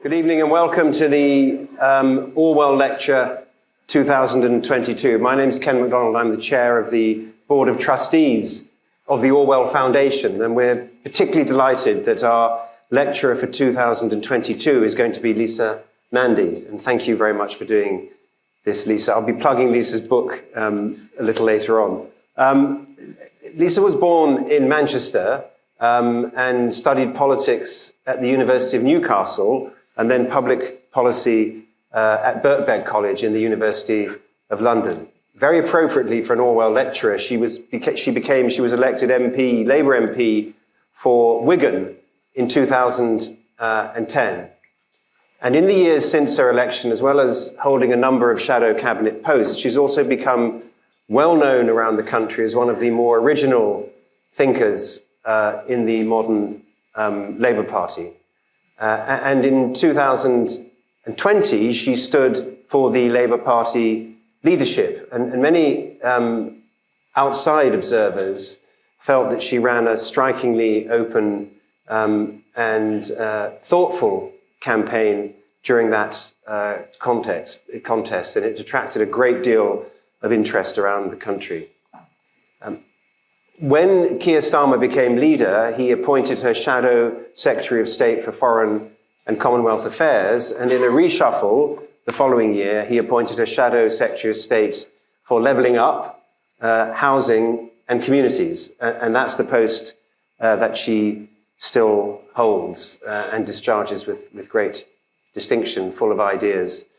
Good evening and welcome to the Orwell Lecture 2022. My name's Ken MacDonald. I'm the chair of the Board of Trustees of the Orwell Foundation, and we're particularly delighted that our lecturer for 2022 is going to be Lisa Nandy. And thank you very much for doing this, Lisa. I'll be plugging Lisa's book a little later on. Lisa was born in Manchester and studied politics at the University of Newcastle and then public policy at Birkbeck College in the University of London. Very appropriately for an Orwell lecturer, she was elected MP, Labour MP for Wigan in 2010. And in the years since her election, as well as holding a number of shadow cabinet posts, she's also become well known around the country as one of the more original thinkers in the modern Labour Party. And in 2020, she stood for the Labour Party leadership. And many outside observers felt that she ran a strikingly open and thoughtful campaign during that contest, and it attracted a great deal of interest around the country. When Keir Starmer became leader, he appointed her shadow Secretary of State for Foreign and Commonwealth Affairs, and in a reshuffle the following year, he appointed her shadow Secretary of State for Levelling Up, Housing and Communities, and that's the post that she still holds and discharges with great distinction, full of ideas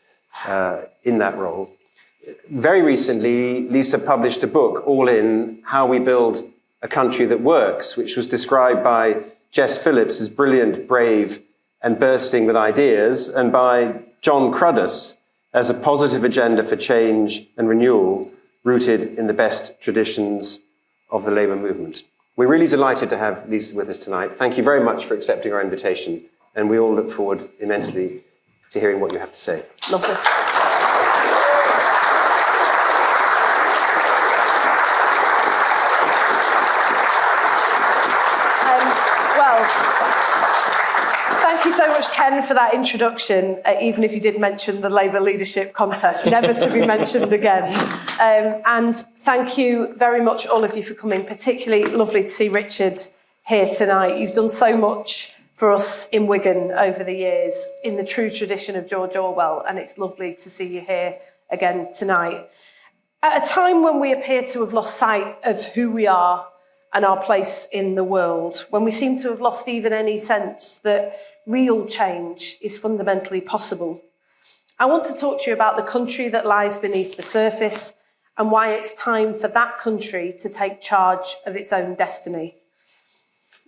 in that role. Very recently, Lisa published a book, All In, How We Build a Country That Works, which was described by Jess Phillips as brilliant, brave, and bursting with ideas, and by John Cruddas as a positive agenda for change and renewal rooted in the best traditions of the Labour movement. We're really delighted to have Lisa with us tonight. Thank you very much for accepting our invitation, and we all look forward immensely to hearing what you have to say. Lovely. Thank you so much, Ken, for that introduction, even if you did mention the Labour leadership contest, never to be mentioned again. And thank you very much, all of you, for coming. Particularly lovely to see Richard here tonight. You've done so much for us in Wigan over the years, in the true tradition of George Orwell, and it's lovely to see you here again tonight. At a time when we appear to have lost sight of who we are and our place in the world, when we seem to have lost even any sense that real change is fundamentally possible, I want to talk to you about the country that lies beneath the surface and why it's time for that country to take charge of its own destiny.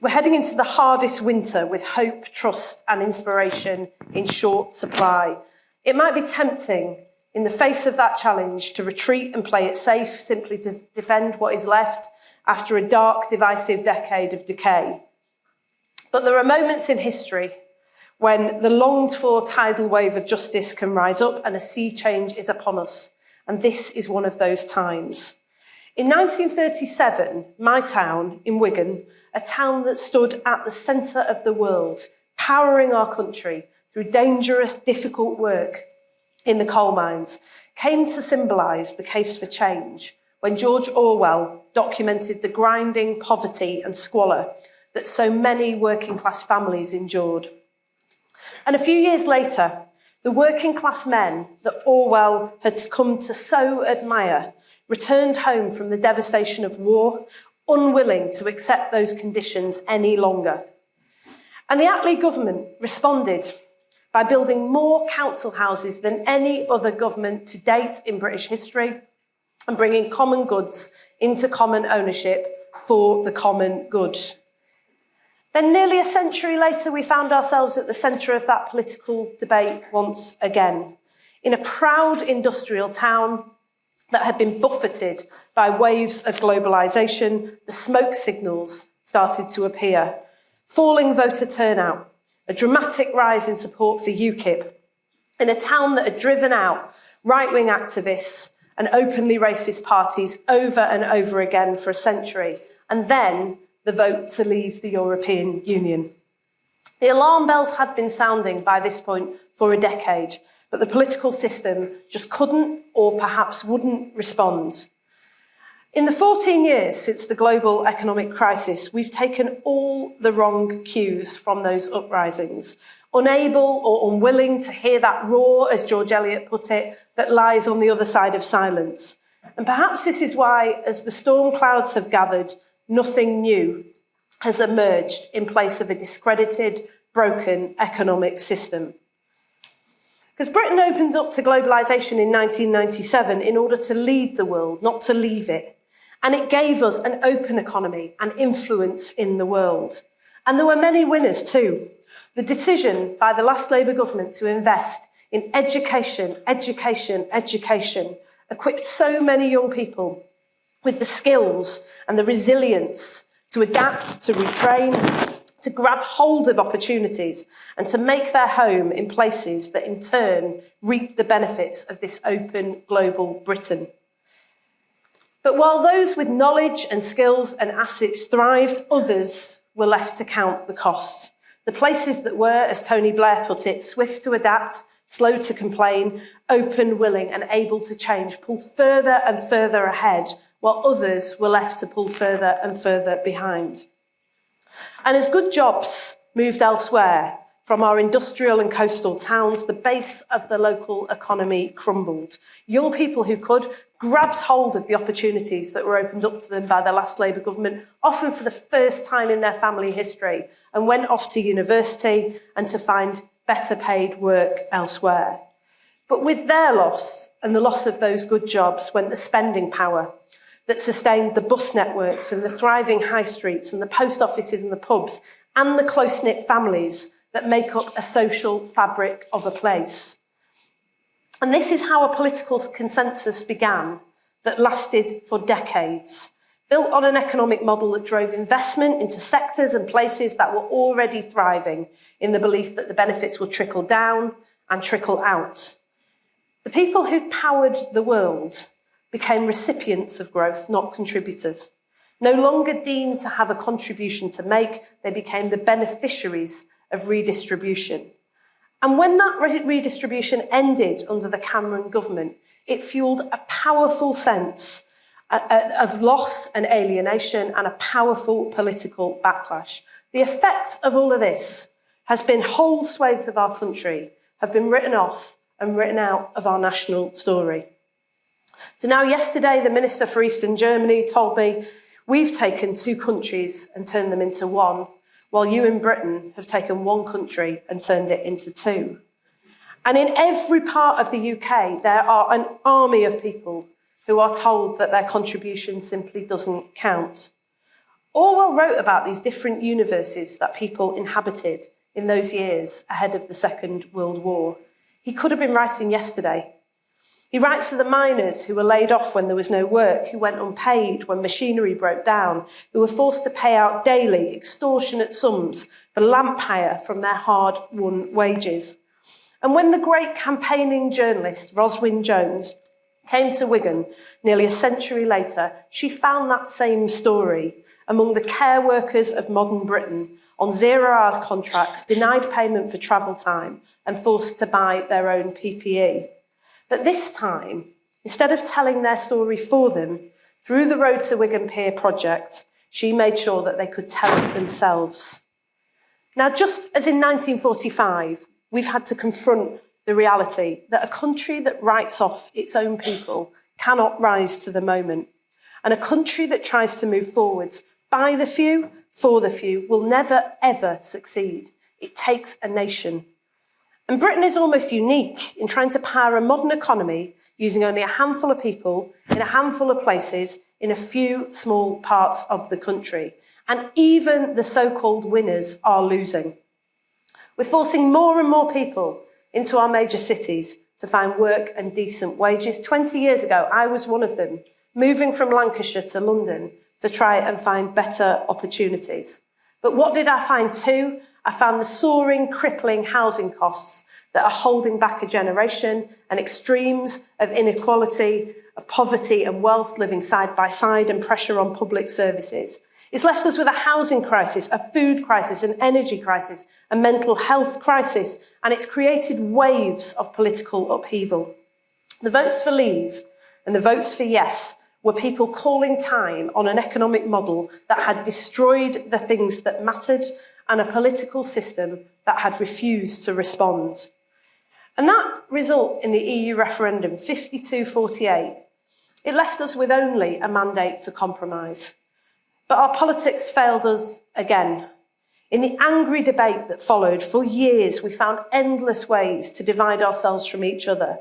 We're heading into the hardest winter with hope, trust and inspiration in short supply. It might be tempting in the face of that challenge to retreat and play it safe, simply to defend what is left after a dark, divisive decade of decay. But there are moments in history when the longed-for tidal wave of justice can rise up and a sea change is upon us. And this is one of those times. In 1937, my town in Wigan, a town that stood at the centre of the world, powering our country through dangerous, difficult work in the coal mines, came to symbolise the case for change when George Orwell documented the grinding poverty and squalor that so many working-class families endured. And a few years later, the working-class men that Orwell had come to so admire returned home from the devastation of war, unwilling to accept those conditions any longer. And the Attlee government responded by building more council houses than any other government to date in British history and bringing common goods into common ownership for the common good. Then nearly a century later, we found ourselves at the centre of that political debate once again, in a proud industrial town that had been buffeted by waves of globalisation. The smoke signals started to appear, falling voter turnout, a dramatic rise in support for UKIP, in a town that had driven out right-wing activists and openly racist parties over and over again for a century, and then the vote to leave the European Union. The alarm bells had been sounding by this point for a decade, but the political system just couldn't or perhaps wouldn't respond. In the 14 years since the global economic crisis, we've taken all the wrong cues from those uprisings, unable or unwilling to hear that roar, as George Eliot put it, that lies on the other side of silence. And perhaps this is why, as the storm clouds have gathered, nothing new has emerged in place of a discredited, broken economic system. Because Britain opened up to globalisation in 1997 in order to lead the world, not to leave it. And it gave us an open economy and influence in the world. And there were many winners too. The decision by the last Labour government to invest in education equipped so many young people with the skills and the resilience to adapt, to retrain, to grab hold of opportunities and to make their home in places that in turn reap the benefits of this open global Britain. But while those with knowledge and skills and assets thrived, others were left to count the cost. The places that were, as Tony Blair put it, swift to adapt, slow to complain, open, willing and able to change, pulled further and further ahead, while others were left to pull further and further behind. And as good jobs moved elsewhere, from our industrial and coastal towns, the base of the local economy crumbled. Young people who could grabbed hold of the opportunities that were opened up to them by the last Labour government, often for the first time in their family history, and went off to university and to find better paid work elsewhere. But with their loss and the loss of those good jobs went the spending power that sustained the bus networks and the thriving high streets and the post offices and the pubs and the close-knit families that make up a social fabric of a place. And this is how a political consensus began that lasted for decades, built on an economic model that drove investment into sectors and places that were already thriving in the belief that the benefits would trickle down and trickle out. The people who powered the world became recipients of growth, not contributors. No longer deemed to have a contribution to make, they became the beneficiaries of redistribution. And when that redistribution ended under the Cameron government, it fueled a powerful sense of loss and alienation and a powerful political backlash. The effect of all of this has been whole swathes of our country have been written off and written out of our national story. So now yesterday, the Minister for Eastern Germany told me, we've taken two countries and turned them into one, while you in Britain have taken one country and turned it into two. And in every part of the UK, there are an army of people who are told that their contribution simply doesn't count. Orwell wrote about these different universes that people inhabited in those years ahead of the Second World War. He could have been writing yesterday. He writes of the miners who were laid off when there was no work, who went unpaid when machinery broke down, who were forced to pay out daily extortionate sums for lamp hire from their hard-won wages. And when the great campaigning journalist Roswyn Jones came to Wigan nearly a century later, she found that same story among the care workers of modern Britain on 0 hours contracts, denied payment for travel time and forced to buy their own PPE. But this time, instead of telling their story for them, through the Road to Wigan Pier project, she made sure that they could tell it themselves. Now, just as in 1945, we've had to confront the reality that a country that writes off its own people cannot rise to the moment. And a country that tries to move forwards by the few, for the few, will never, ever succeed. It takes a nation. And Britain is almost unique in trying to power a modern economy using only a handful of people in a handful of places in a few small parts of the country. And even the so-called winners are losing. We're forcing more and more people into our major cities to find work and decent wages. 20 years ago, I was one of them, moving from Lancashire to London to try and find better opportunities. But what did I find too? I found the soaring, crippling housing costs that are holding back a generation and extremes of inequality, of poverty and wealth living side by side and pressure on public services. It's left us with a housing crisis, a food crisis, an energy crisis, a mental health crisis, and it's created waves of political upheaval. The votes for leave and the votes for yes were people calling time on an economic model that had destroyed the things that mattered and a political system that had refused to respond. And that result in the EU referendum, 52-48, it left us with only a mandate for compromise. But our politics failed us again. In the angry debate that followed, for years we found endless ways to divide ourselves from each other.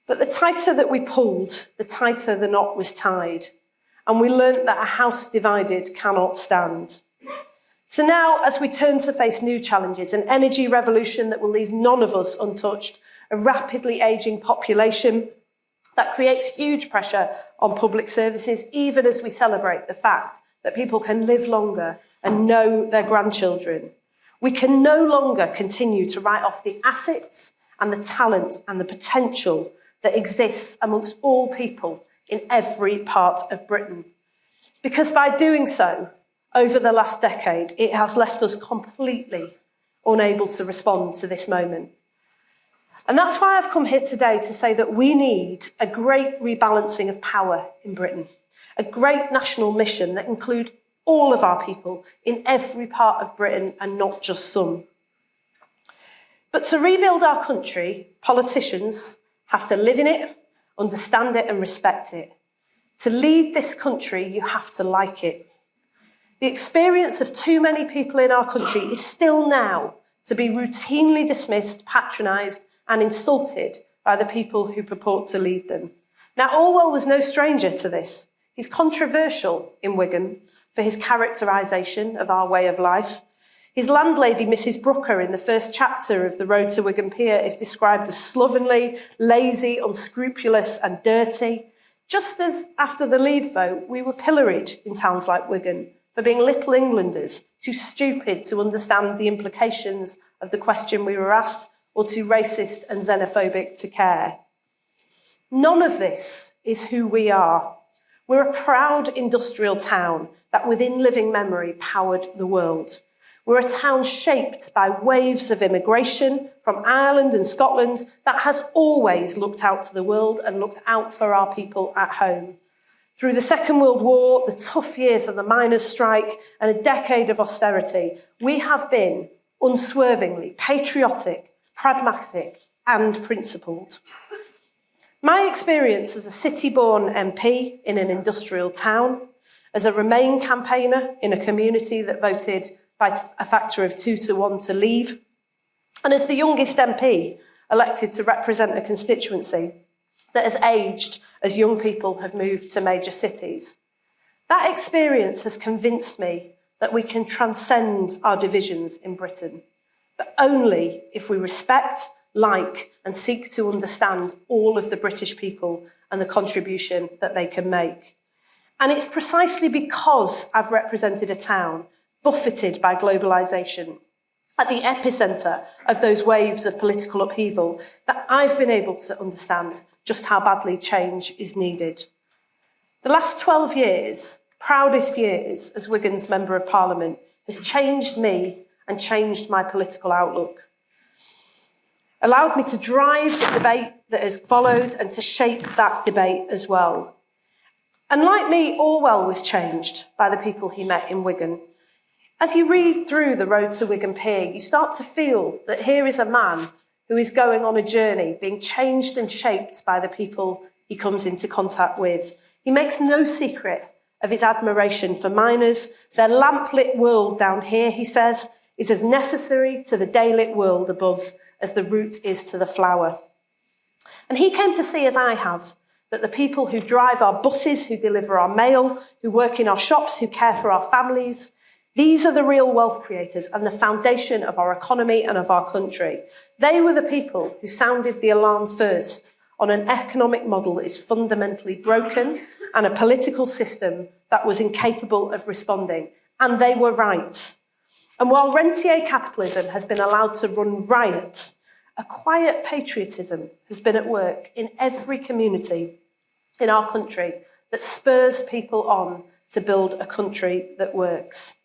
But the tighter that we pulled, the tighter the knot was tied. And we learnt that a house divided cannot stand. So now, as we turn to face new challenges, an energy revolution that will leave none of us untouched, a rapidly ageing population that creates huge pressure on public services, even as we celebrate the fact that people can live longer and know their grandchildren. We can no longer continue to write off the assets and the talent and the potential that exists amongst all people in every part of Britain. Because by doing so, over the last decade, it has left us completely unable to respond to this moment. And that's why I've come here today to say that we need a great rebalancing of power in Britain, a great national mission that includes all of our people in every part of Britain and not just some. But to rebuild our country, politicians have to live in it, understand it and respect it. To lead this country, you have to like it. The experience of too many people in our country is still now to be routinely dismissed, patronised and insulted by the people who purport to lead them. Now, Orwell was no stranger to this. He's controversial in Wigan for his characterisation of our way of life. His landlady, Mrs. Brooker, in the first chapter of The Road to Wigan Pier, is described as slovenly, lazy, unscrupulous and dirty. Just as after the Leave vote, we were pilloried in towns like Wigan for being little Englanders, too stupid to understand the implications of the question we were asked, or too racist and xenophobic to care. None of this is who we are. We're a proud industrial town that within living memory powered the world. We're a town shaped by waves of immigration from Ireland and Scotland that has always looked out to the world and looked out for our people at home. Through the Second World War, the tough years of the miners' strike and a decade of austerity, we have been unswervingly patriotic, pragmatic and principled. My experience as a city-born MP in an industrial town, as a Remain campaigner in a community that voted by a factor of 2-1 to leave, and as the youngest MP elected to represent a constituency that has aged as young people have moved to major cities. That experience has convinced me that we can transcend our divisions in Britain, but only if we respect, like, and seek to understand all of the British people and the contribution that they can make. And it's precisely because I've represented a town buffeted by globalisation, at the epicentre of those waves of political upheaval, that I've been able to understand just how badly change is needed. The last 12 years, proudest years as Wigan's Member of Parliament, has changed me and changed my political outlook. Allowed me to drive the debate that has followed and to shape that debate as well. And like me, Orwell was changed by the people he met in Wigan. As you read through The Road to Wigan Pier, you start to feel that here is a man who is going on a journey, being changed and shaped by the people he comes into contact with. He makes no secret of his admiration for miners. Their lamplit world down here, he says, is as necessary to the daylit world above as the root is to the flower. And he came to see, as I have, that the people who drive our buses, who deliver our mail, who work in our shops, who care for our families, these are the real wealth creators and the foundation of our economy and of our country. They were the people who sounded the alarm first on an economic model that is fundamentally broken and a political system that was incapable of responding. And they were right. And while rentier capitalism has been allowed to run riot, a quiet patriotism has been at work in every community in our country that spurs people on to build a country that works.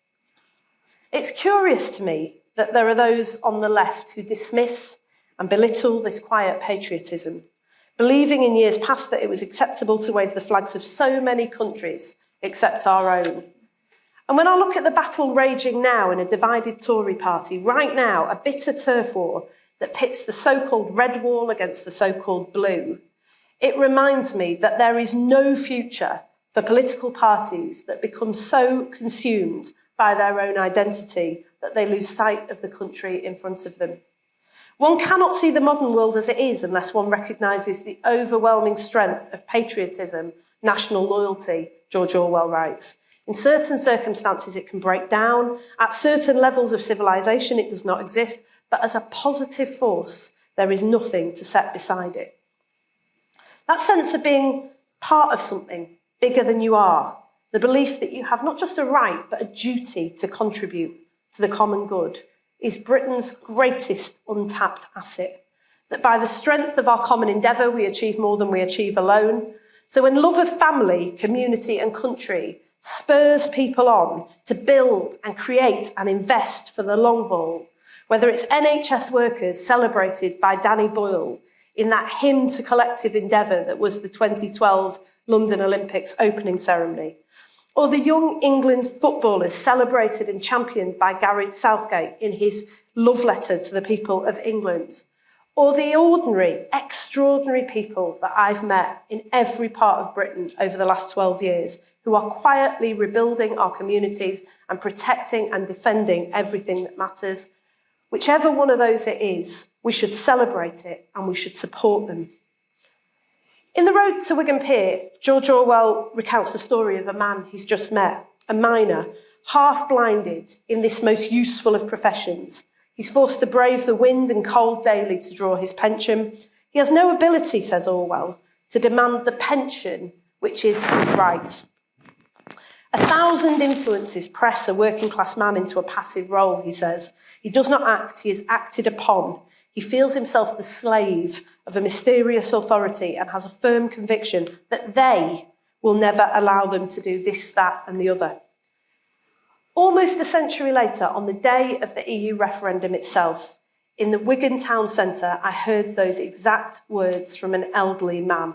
It's curious to me that there are those on the left who dismiss and belittle this quiet patriotism, believing in years past that it was acceptable to wave the flags of so many countries except our own. And when I look at the battle raging now in a divided Tory party, right now, a bitter turf war that pits the so-called red wall against the so-called blue, it reminds me that there is no future for political parties that become so consumed by their own identity that they lose sight of the country in front of them. One cannot see the modern world as it is unless one recognises the overwhelming strength of patriotism, national loyalty, George Orwell writes. In certain circumstances, it can break down. At certain levels of civilization, it does not exist. But as a positive force, there is nothing to set beside it. That sense of being part of something bigger than you are, the belief that you have not just a right, but a duty to contribute to the common good, is Britain's greatest untapped asset. That by the strength of our common endeavour, we achieve more than we achieve alone. So when love of family, community and country spurs people on to build and create and invest for the long haul, whether it's NHS workers celebrated by Danny Boyle in that hymn to collective endeavour that was the 2012 London Olympics opening ceremony, or the young England footballers celebrated and championed by Gareth Southgate in his love letter to the people of England, or the ordinary, extraordinary people that I've met in every part of Britain over the last 12 years who are quietly rebuilding our communities and protecting and defending everything that matters. Whichever one of those it is, we should celebrate it and we should support them. In The Road to Wigan Pier, George Orwell recounts the story of a man he's just met, a miner, half-blinded in this most useful of professions. He's forced to brave the wind and cold daily to draw his pension. He has no ability, says Orwell, to demand the pension which is his right. 1,000 influences press a working-class man into a passive role, he says. He does not act, he is acted upon. He feels himself the slave of a mysterious authority and has a firm conviction that they will never allow them to do this, that and the other. Almost a century later, on the day of the EU referendum itself, in the Wigan town centre, I heard those exact words from an elderly man.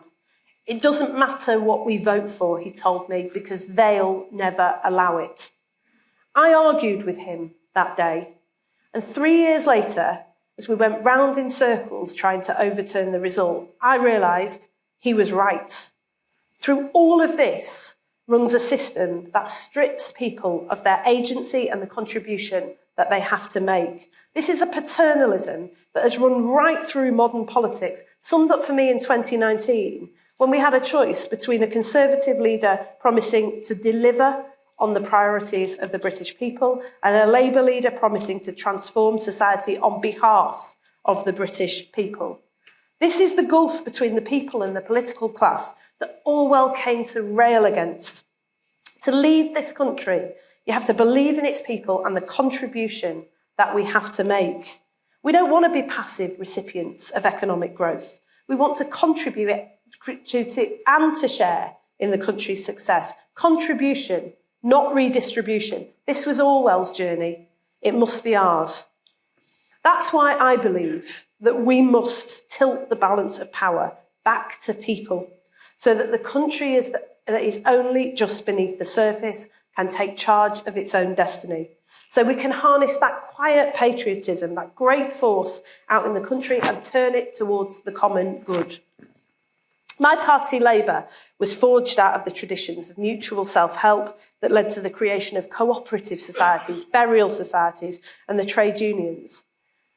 It doesn't matter what we vote for, he told me, because they'll never allow it. I argued with him that day, and 3 years later, as we went round in circles trying to overturn the result, I realised he was right. Through all of this runs a system that strips people of their agency and the contribution that they have to make. This is a paternalism that has run right through modern politics, summed up for me in 2019, when we had a choice between a Conservative leader promising to deliver on the priorities of the British people and a Labour leader promising to transform society on behalf of the British people. This is the gulf between the people and the political class that Orwell came to rail against. To lead this country, you have to believe in its people and the contribution that we have to make. We don't want to be passive recipients of economic growth. We want to contribute to and to share in the country's success. Contribution, not redistribution. This was Orwell's journey. It must be ours. That's why I believe that we must tilt the balance of power back to people so that the country that is only just beneath the surface can take charge of its own destiny. So we can harness that quiet patriotism, that great force out in the country and turn it towards the common good. My party, Labour, was forged out of the traditions of mutual self-help that led to the creation of cooperative societies, burial societies, and the trade unions.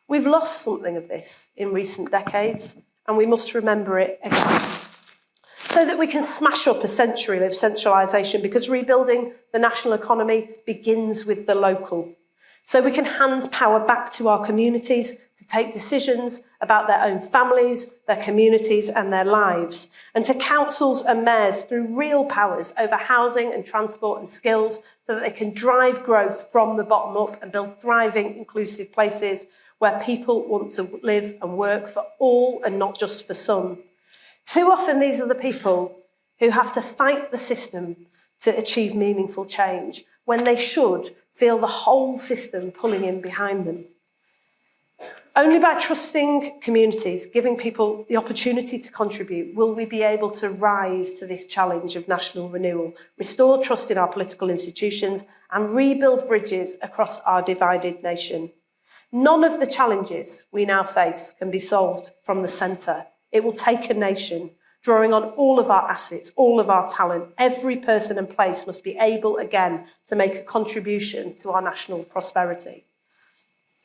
We've lost something of this in recent decades, and we must remember it again. So that we can smash up a century of centralisation, because rebuilding the national economy begins with the local. So we can hand power back to our communities to take decisions about their own families, their communities and their lives, and to councils and mayors through real powers over housing and transport and skills so that they can drive growth from the bottom up and build thriving, inclusive places where people want to live and work for all and not just for some. Too often these are the people who have to fight the system to achieve meaningful change, when they should feel the whole system pulling in behind them. Only by trusting communities, giving people the opportunity to contribute, will we be able to rise to this challenge of national renewal, restore trust in our political institutions, and rebuild bridges across our divided nation. None of the challenges we now face can be solved from the centre. It will take a nation, drawing on all of our assets, all of our talent. Every person and place must be able again to make a contribution to our national prosperity.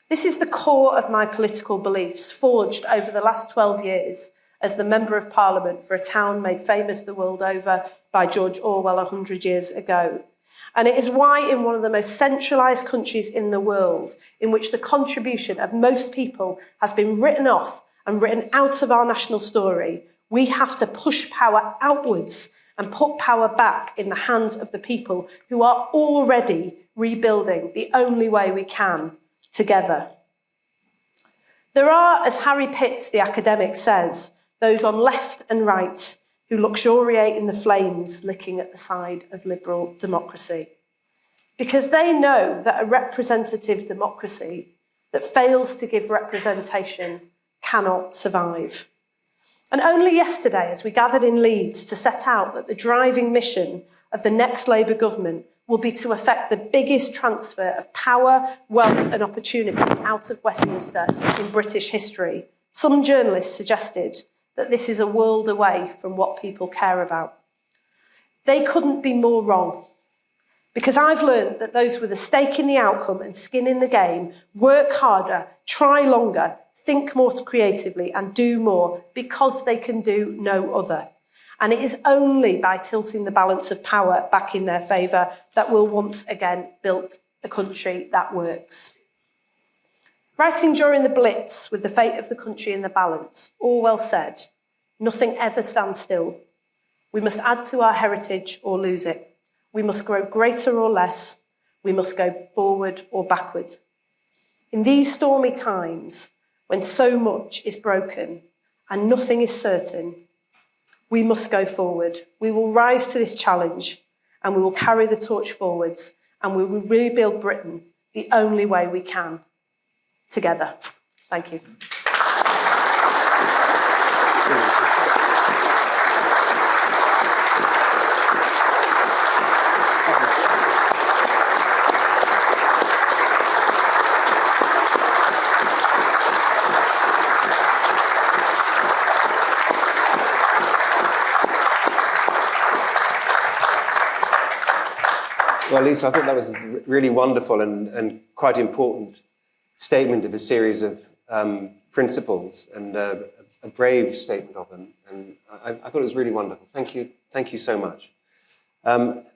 This is the core of my political beliefs, forged over the last 12 years as the Member of Parliament for a town made famous the world over by George Orwell 100 years ago. And it is why in one of the most centralised countries in the world, in which the contribution of most people has been written off and written out of our national story, we have to push power outwards and put power back in the hands of the people who are already rebuilding the only way we can, together. There are, as Harry Pitts, the academic, says, those on left and right who luxuriate in the flames licking at the side of liberal democracy, because they know that a representative democracy that fails to give representation cannot survive. And only yesterday, as we gathered in Leeds to set out that the driving mission of the next Labour government will be to effect the biggest transfer of power, wealth and opportunity out of Westminster in British history, some journalists suggested that this is a world away from what people care about. They couldn't be more wrong, because I've learned that those with a stake in the outcome and skin in the game work harder, try longer, think more creatively and do more because they can do no other. And it is only by tilting the balance of power back in their favour that we'll once again build a country that works. Writing during the Blitz, with the fate of the country in the balance, Orwell said, "Nothing ever stands still. We must add to our heritage or lose it. We must grow greater or less. We must go forward or backward." In these stormy times, when so much is broken and nothing is certain, we must go forward. We will rise to this challenge and we will carry the torch forwards and we will rebuild Britain the only way we can, together. Thank you. Well, Lisa, I thought that was a really wonderful and quite important statement of a series of principles and a brave statement of them. And I thought it was really wonderful. Thank you so much.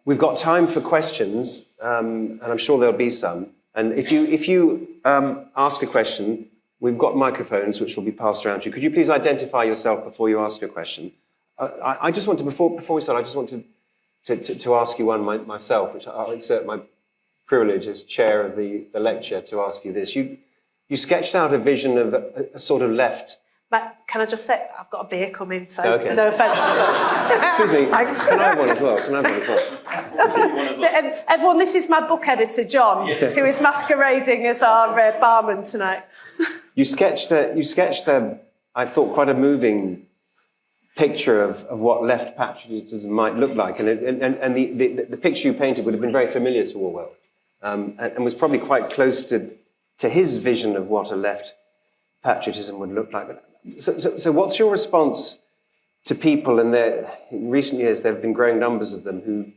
We've got time for questions, and I'm sure there'll be some. And if you ask a question, we've got microphones which will be passed around to you. Could you please identify yourself before you ask your question? I just want to, before we start, I just want to ask you one myself, which I'll exert my privilege as chair of the lecture to ask you this. You sketched out a vision of a sort of left. But can I just say, I've got a beer coming, so okay. No offence. Excuse me, can I have one as well? Everyone, this is my book editor, John, who is masquerading as our barman tonight. You sketched I thought, quite a moving picture of what left patriotism might look like. And the picture you painted would have been very familiar to Orwell, and was probably quite close to his vision of what a left patriotism would look like. So what's your response to people, and in recent years there have been growing numbers of them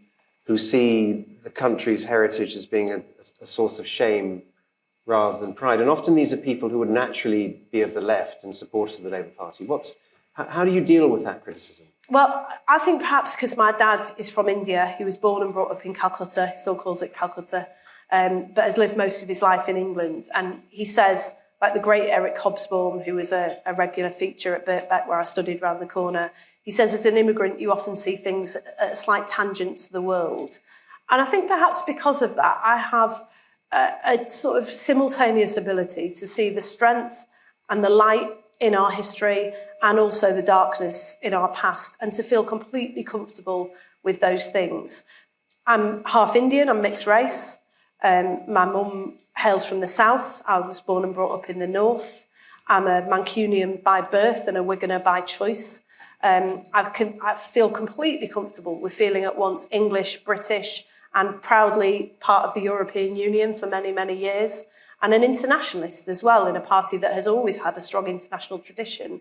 who see the country's heritage as being a source of shame rather than pride? And often these are people who would naturally be of the left and supporters of the Labour Party. How do you deal with that criticism? Well, I think perhaps because my dad is from India. He was born and brought up in Calcutta. He still calls it Calcutta, but has lived most of his life in England. And he says, like the great Eric Hobsbawm, who was a regular feature at Birkbeck, where I studied round the corner, he says, as an immigrant, you often see things at a slight tangent to the world. And I think perhaps because of that, I have a sort of simultaneous ability to see the strength and the light in our history and also the darkness in our past, and to feel completely comfortable with those things. I'm half Indian, I'm mixed race. My mum hails from the south. I was born and brought up in the north. I'm a Mancunian by birth and a Wiganer by choice. I feel completely comfortable with feeling at once English, British, and proudly part of the European Union for many, many years, and an internationalist as well in a party that has always had a strong international tradition.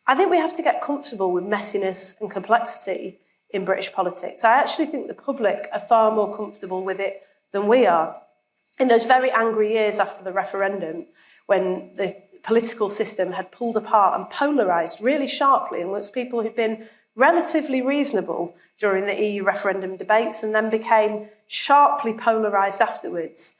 I think we have to get comfortable with messiness and complexity in British politics. I actually think the public are far more comfortable with it than we are. In those very angry years after the referendum, when the political system had pulled apart and polarised really sharply amongst people who'd been relatively reasonable during the EU referendum debates and then became sharply polarised afterwards.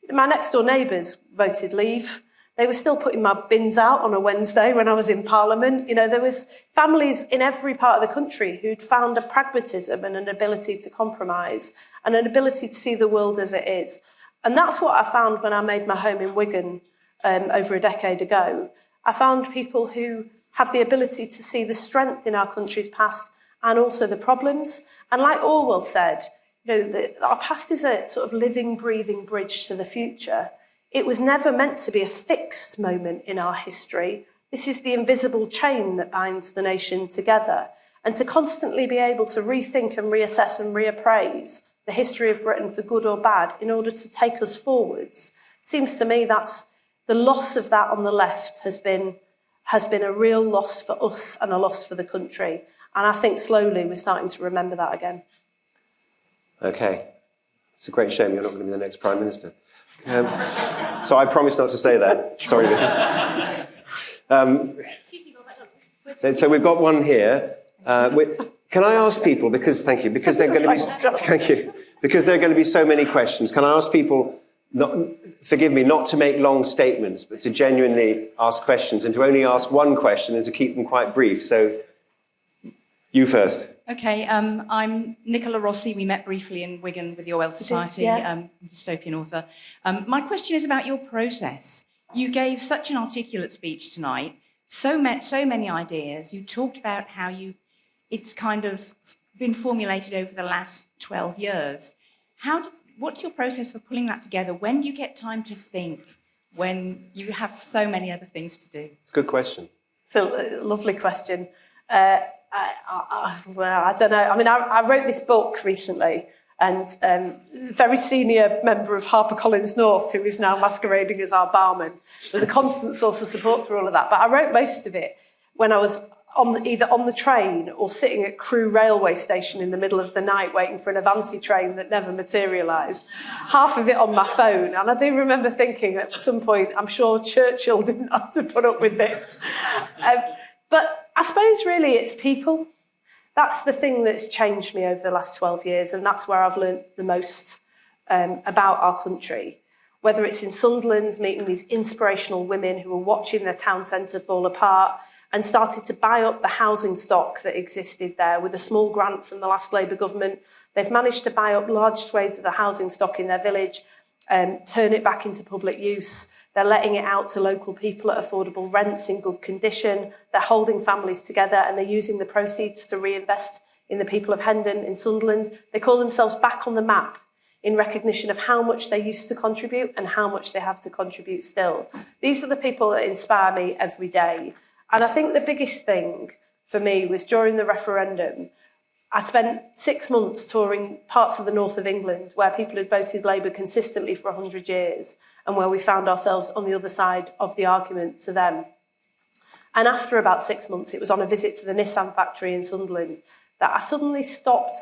My next door neighbours voted leave. They were still putting my bins out on a Wednesday when I was in Parliament. You know, there was families in every part of the country who'd found a pragmatism and an ability to compromise and an ability to see the world as it is. And that's what I found when I made my home in Wigan over a decade ago. I found people who have the ability to see the strength in our country's past and also the problems. And like Orwell said, you know, our past is a sort of living, breathing bridge to the future. It was never meant to be a fixed moment in our history. This is the invisible chain that binds the nation together. And to constantly be able to rethink and reassess and reappraise the history of Britain for good or bad in order to take us forwards, seems to me that's the loss of that on the left has been a real loss for us and a loss for the country. And I think slowly we're starting to remember that again. Okay. It's a great shame you're not going to be the next Prime Minister. So I promise not to say that. Sorry, Liz. So we've got one here. Can I ask people, because they're going to be thank you, because there are going to be so many questions. Can I ask people, not to make long statements, but to genuinely ask questions and to only ask one question and to keep them quite brief. So you first. Okay, I'm Nicola Rossi. We met briefly in Wigan with the Orwell Society, dystopian author. My question is about your process. You gave such an articulate speech tonight, so many ideas. You talked about how it's kind of been formulated over the last 12 years. What's your process for pulling that together? When do you get time to think when you have so many other things to do? It's a good question. It's a lovely question. Well, I don't know. I mean, I wrote this book recently, and a very senior member of HarperCollins North, who is now masquerading as our barman, was a constant source of support for all of that. But I wrote most of it when I was either on the train or sitting at Crewe railway station in the middle of the night waiting for an Avanti train that never materialised. Half of it on my phone. And I do remember thinking at some point, I'm sure Churchill didn't have to put up with this. But I suppose really it's people. That's the thing that's changed me over the last 12 years, and that's where I've learned the most about our country. Whether it's in Sunderland, meeting these inspirational women who were watching their town centre fall apart and started to buy up the housing stock that existed there with a small grant from the last Labour government. They've managed to buy up large swathes of the housing stock in their village, turn it back into public use. They're letting it out to local people at affordable rents in good condition. They're holding families together and they're using the proceeds to reinvest in the people of Hendon in Sunderland. They call themselves back on the map in recognition of how much they used to contribute and how much they have to contribute still. These are the people that inspire me every day. And I think the biggest thing for me was during the referendum, I spent 6 months touring parts of the north of England where people had voted Labour consistently for 100 years and where we found ourselves on the other side of the argument to them. And after about 6 months, it was on a visit to the Nissan factory in Sunderland that I suddenly stopped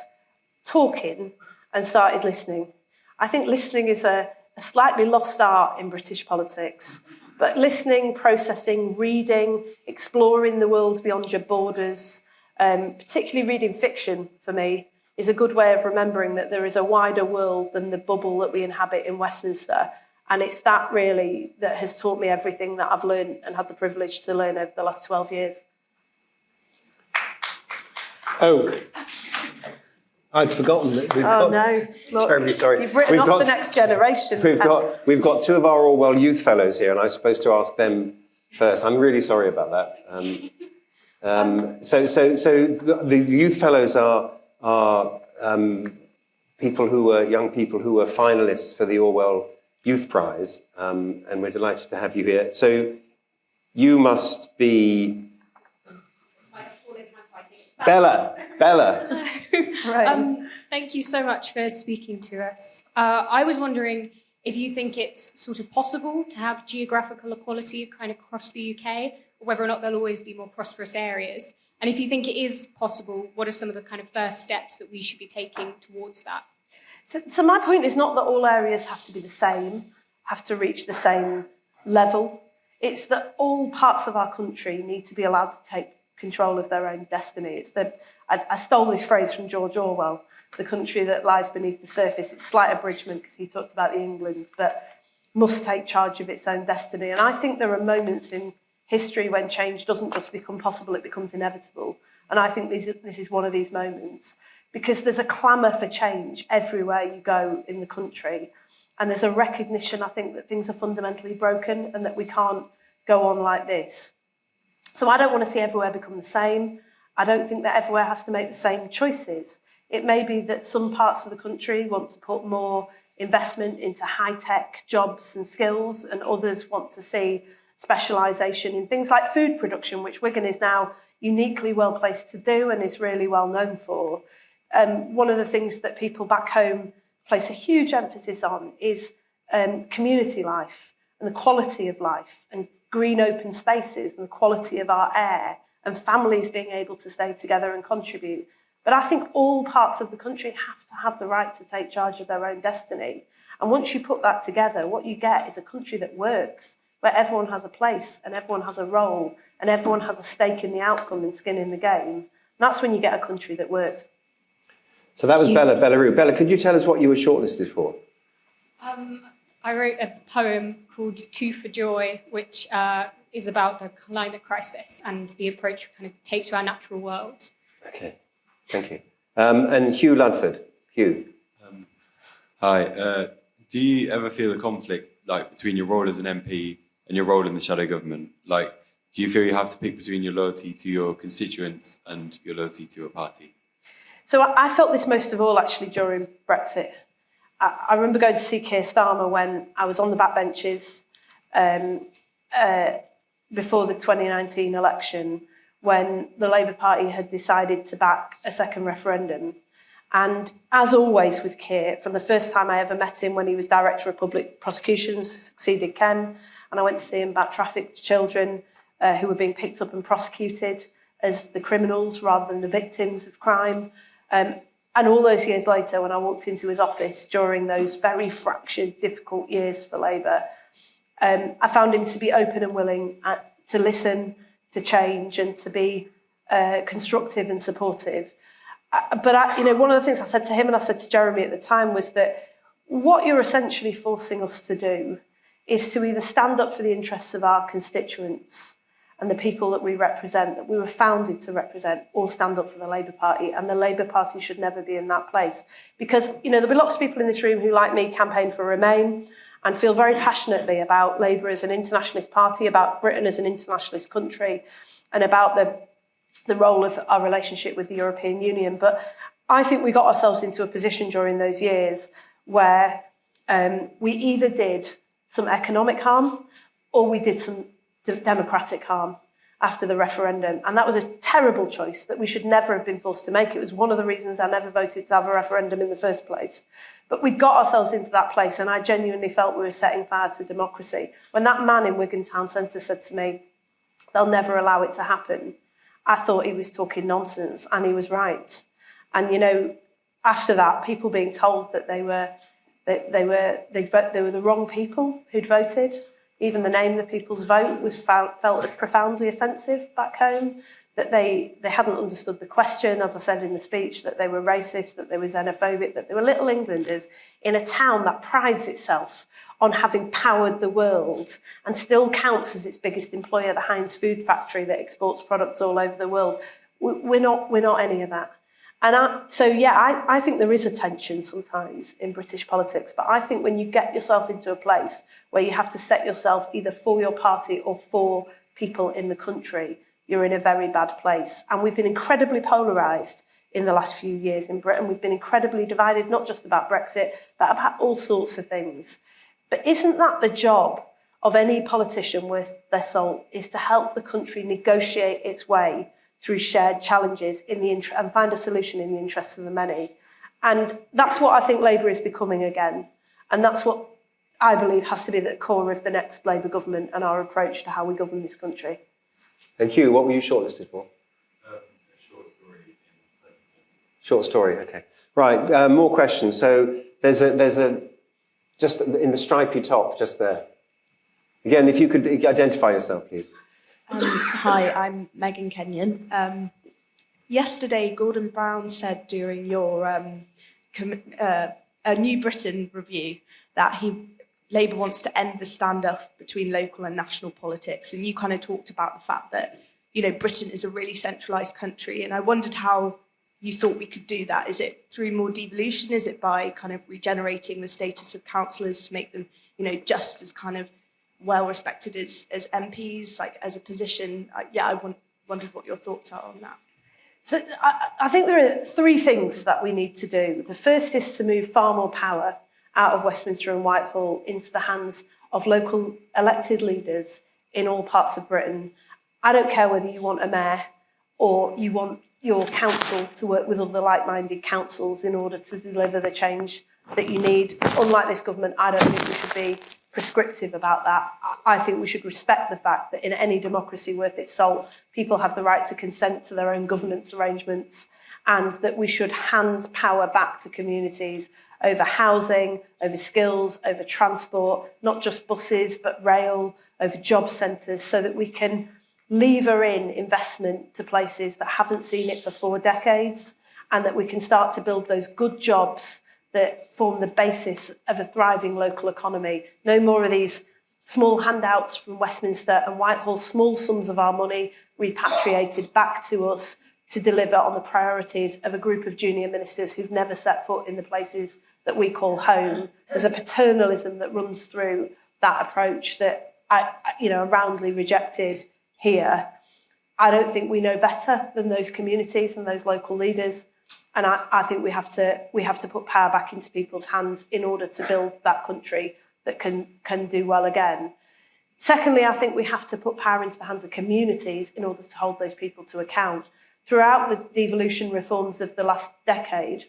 talking and started listening. I think listening is a slightly lost art in British politics. But listening, processing, reading, exploring the world beyond your borders, particularly reading fiction for me, is a good way of remembering that there is a wider world than the bubble that we inhabit in Westminster. And it's that really that has taught me everything that I've learned and had the privilege to learn over the last 12 years. Oh, I'd forgotten that we've got... no. Look, terribly sorry. You've written off the next generation. We've got two of our Orwell youth fellows here, and I'm supposed to ask them first. I'm really sorry about that. So the youth fellows are young people who were finalists for the Orwell Youth Prize, and we're delighted to have you here. So you must be Bella. Right. Thank you so much for speaking to us. I was wondering if you think it's sort of possible to have geographical equality kind of across the UK, or whether or not there'll always be more prosperous areas. And if you think it is possible, what are some of the kind of first steps that we should be taking towards that? So my point is not that all areas have to be the same, have to reach the same level. It's that all parts of our country need to be allowed to take control of their own destiny. I stole this phrase from George Orwell, the country that lies beneath the surface. It's slight abridgment because he talked about the England, but must take charge of its own destiny. And I think there are moments in history when change doesn't just become possible, it becomes inevitable. And I think this is one of these moments, because there's a clamour for change everywhere you go in the country. And there's a recognition, I think, that things are fundamentally broken and that we can't go on like this. So I don't want to see everywhere become the same. I don't think that everywhere has to make the same choices. It may be that some parts of the country want to put more investment into high-tech jobs and skills, and others want to see specialisation in things like food production, which Wigan is now uniquely well placed to do and is really well known for. One of the things that people back home place a huge emphasis on is community life and the quality of life and green open spaces and the quality of our air and families being able to stay together and contribute. But I think all parts of the country have to have the right to take charge of their own destiny. And once you put that together, what you get is a country that works, where everyone has a place and everyone has a role and everyone has a stake in the outcome and skin in the game. And that's when you get a country that works. So that was Bella. Bella, could you tell us what you were shortlisted for? I wrote a poem called Two for Joy, which is about the climate crisis and the approach we kind of take to our natural world. Okay, thank you. And Hugh Ludford. Hugh. Hi. Do you ever feel a conflict between your role as an MP and your role in the shadow government? Do you feel you have to pick between your loyalty to your constituents and your loyalty to a party? So I felt this most of all, actually, during Brexit. I remember going to see Keir Starmer when I was on the backbenches before the 2019 election, when the Labour Party had decided to back a second referendum. And as always with Keir, from the first time I ever met him when he was Director of Public Prosecutions, succeeded Ken, and I went to see him about trafficked children who were being picked up and prosecuted as the criminals rather than the victims of crime. And all those years later, when I walked into his office during those very fractured, difficult years for Labour, I found him to be open and willing to listen, to change, and to be constructive and supportive. But one of the things I said to him and I said to Jeremy at the time was that what you're essentially forcing us to do is to either stand up for the interests of our constituents and the people that we represent, that we were founded to represent, or stand up for the Labour Party. And the Labour Party should never be in that place. Because, there'll be lots of people in this room who, like me, campaign for Remain and feel very passionately about Labour as an internationalist party, about Britain as an internationalist country, and about the role of our relationship with the European Union. But I think we got ourselves into a position during those years where we either did some economic harm or we did some democratic harm after the referendum. And that was a terrible choice that we should never have been forced to make. It was one of the reasons I never voted to have a referendum in the first place. But we got ourselves into that place, and I genuinely felt we were setting fire to democracy. When that man in Wigan Town Centre said to me, "They'll never allow it to happen," I thought he was talking nonsense, and he was right. And, after that, people being told that they were the wrong people who'd voted. Even the name the people's vote was felt as profoundly offensive back home, that they hadn't understood the question, as I said in the speech, that they were racist, that they were xenophobic, that they were Little Englanders in a town that prides itself on having powered the world and still counts as its biggest employer, the Heinz food factory that exports products all over the world. We're not any of that. And I think there is a tension sometimes in British politics, but I think when you get yourself into a place where you have to set yourself either for your party or for people in the country, you're in a very bad place. And we've been incredibly polarised in the last few years in Britain. We've been incredibly divided, not just about Brexit, but about all sorts of things. But isn't that the job of any politician worth their salt, is to help the country negotiate its way through shared challenges and find a solution in the interests of the many? And that's what I think Labour is becoming again. And that's what I believe has to be the core of the next Labour government and our approach to how we govern this country. And Hugh, what were you shortlisted for? A short story in 30 Short story, okay. Right, more questions. So there's a just in the stripy top, just there. Again, if you could identify yourself, please. Hi, I'm Megan Kenyon. Yesterday, Gordon Brown said during your a New Britain review that Labour wants to end the standoff between local and national politics, and you kind of talked about the fact that Britain is a really centralised country, and I wondered how you thought we could do that. Is it through more devolution? Is it by kind of regenerating the status of councillors to make them just as kind of well respected as MPs, like as a position? I wondered what your thoughts are on that. So I think there are three things that we need to do. The first is to move far more power out of Westminster and Whitehall into the hands of local elected leaders in all parts of Britain. I don't care whether you want a mayor or you want your council to work with other like-minded councils in order to deliver the change that you need. Unlike this government, I don't think we should be prescriptive about that. I think we should respect the fact that in any democracy worth its salt, people have the right to consent to their own governance arrangements, and that we should hand power back to communities over housing, over skills, over transport, not just buses, but rail, over job centres, so that we can lever in investment to places that haven't seen it for 4 decades, and that we can start to build those good jobs that form the basis of a thriving local economy. No more of these small handouts from Westminster and Whitehall, small sums of our money repatriated back to us to deliver on the priorities of a group of junior ministers who've never set foot in the places that we call home. There's a paternalism that runs through that approach that I roundly rejected here. I don't think we know better than those communities and those local leaders. And I think we have to put power back into people's hands in order to build that country that can do well again. Secondly, I think we have to put power into the hands of communities in order to hold those people to account. Throughout the devolution reforms of the last decade,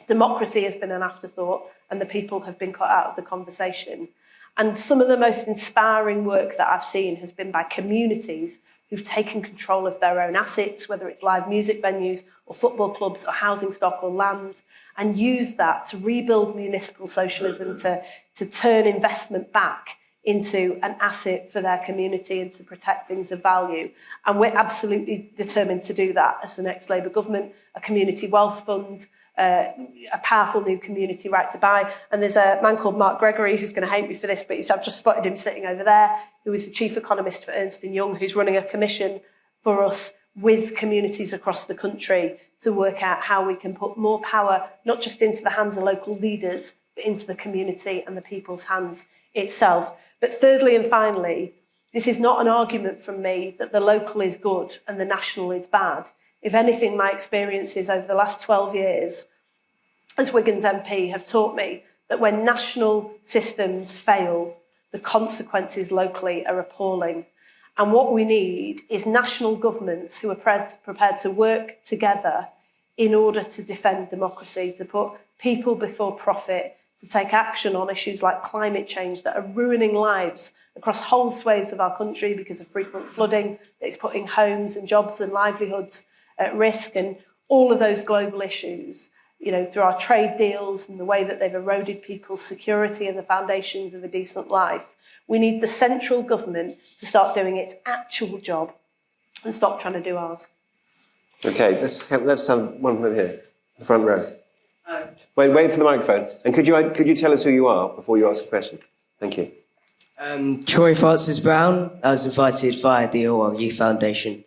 democracy has been an afterthought and the people have been cut out of the conversation. And some of the most inspiring work that I've seen has been by communities who've taken control of their own assets, whether it's live music venues or football clubs or housing stock or land, and use that to rebuild municipal socialism, to turn investment back into an asset for their community and to protect things of value. And we're absolutely determined to do that as the next Labour government, a community wealth fund, a powerful new community right to buy. And there's a man called Mark Gregory who's going to hate me for this, but I've just spotted him sitting over there, who is the chief economist for Ernst & Young, who's running a commission for us with communities across the country to work out how we can put more power, not just into the hands of local leaders, but into the community and the people's hands itself. But thirdly and finally, this is not an argument from me that the local is good and the national is bad. If anything, my experiences over the last 12 years as Wigan's MP have taught me that when national systems fail, the consequences locally are appalling. And what we need is national governments who are prepared to work together in order to defend democracy, to put people before profit, to take action on issues like climate change that are ruining lives across whole swathes of our country because of frequent flooding, that is putting homes and jobs and livelihoods at risk, and all of those global issues, through our trade deals and the way that they've eroded people's security and the foundations of a decent life. We need the central government to start doing its actual job and stop trying to do ours. Okay, let's have one over here, the front row. Wait for the microphone. And could you tell us who you are before you ask a question? Thank you. Troy Francis Brown. I was invited via the Orwell Youth Foundation.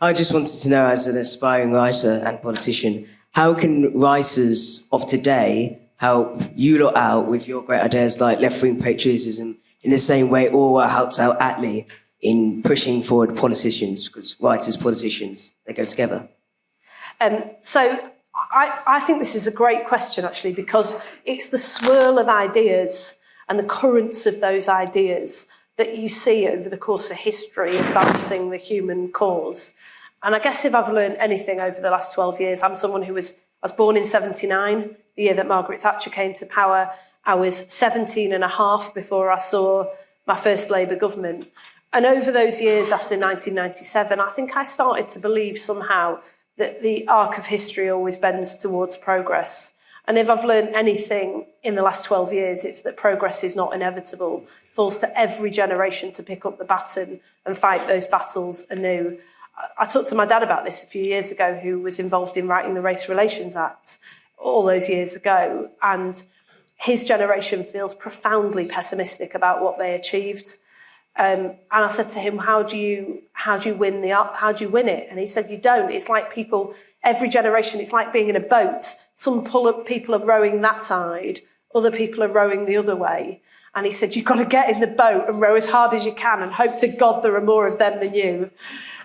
I just wanted to know, as an aspiring writer and politician, how can writers of today help you lot out with your great ideas like left-wing patriotism in the same way Orwell helps out Attlee in pushing forward politicians, because writers, politicians, they go together? So I think this is a great question, actually, because it's the swirl of ideas and the currents of those ideas that you see over the course of history advancing the human cause. And I guess if I've learned anything over the last 12 years, I'm someone I was born in 79, the year that Margaret Thatcher came to power. I was 17 and a half before I saw my first Labour government. And over those years after 1997, I think I started to believe somehow that the arc of history always bends towards progress. And if I've learned anything in the last 12 years, it's that progress is not inevitable. It falls to every generation to pick up the baton and fight those battles anew. I talked to my dad about this a few years ago, who was involved in writing the Race Relations Act all those years ago. And his generation feels profoundly pessimistic about what they achieved. And I said to him, how do you win it? And he said, you don't. It's like people, every generation, it's like being in a boat. Some people are rowing that side, other people are rowing the other way. And he said, you've got to get in the boat and row as hard as you can and hope to God there are more of them than you.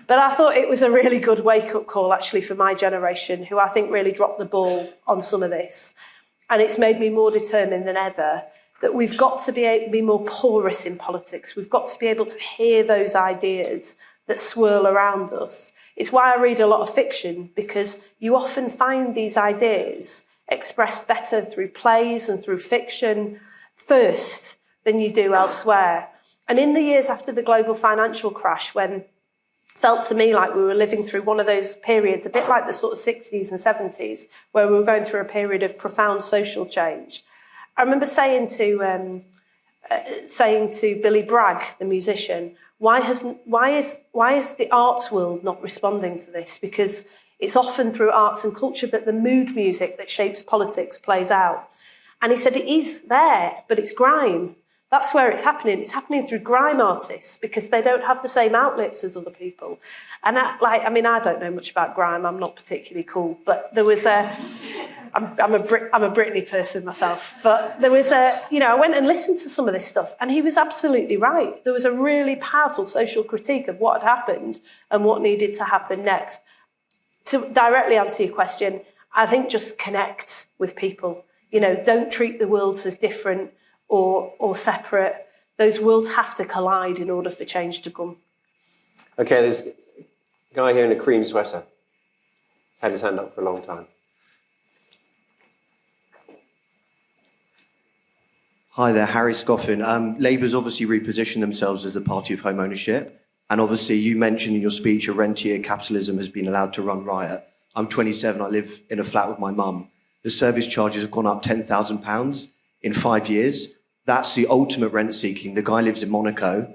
But I thought it was a really good wake-up call, actually, for my generation, who I think really dropped the ball on some of this. And it's made me more determined than ever that we've got to be more porous in politics. We've got to be able to hear those ideas that swirl around us. It's why I read a lot of fiction, because you often find these ideas expressed better through plays and through fiction first than you do elsewhere. And in the years after the global financial crash, when felt to me like we were living through one of those periods, a bit like the sort of 60s and 70s, where we were going through a period of profound social change. I remember saying to Billy Bragg, the musician, why is the arts world not responding to this? Because it's often through arts and culture that the mood music that shapes politics plays out. And he said it is there, but it's grime. That's where it's happening. It's happening through grime artists because they don't have the same outlets as other people. And I don't know much about grime. I'm not particularly cool, but there was I'm a Britney person myself. But there was I went and listened to some of this stuff, and he was absolutely right. There was a really powerful social critique of what had happened and what needed to happen next. To directly answer your question, I think just connect with people. Don't treat the worlds as different or separate. Those worlds have to collide in order for change to come. Okay, there's a guy here in a cream sweater. Had his hand up for a long time. Hi there, Harry Scoffin. Labour's obviously repositioned themselves as a party of home ownership. And obviously you mentioned in your speech a rentier capitalism has been allowed to run riot. I'm 27, I live in a flat with my mum. The service charges have gone up £10,000 in 5 years. That's the ultimate rent seeking. The guy lives in Monaco.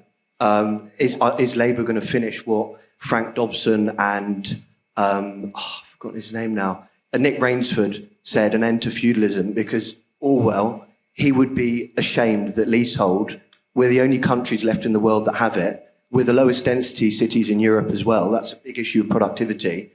Is Labour going to finish what Frank Dobson and, I've forgotten his name now, Nick Rainsford said, an end to feudalism? Because Orwell, he would be ashamed that leasehold, we're the only countries left in the world that have it. We're the lowest density cities in Europe as well. That's a big issue of productivity.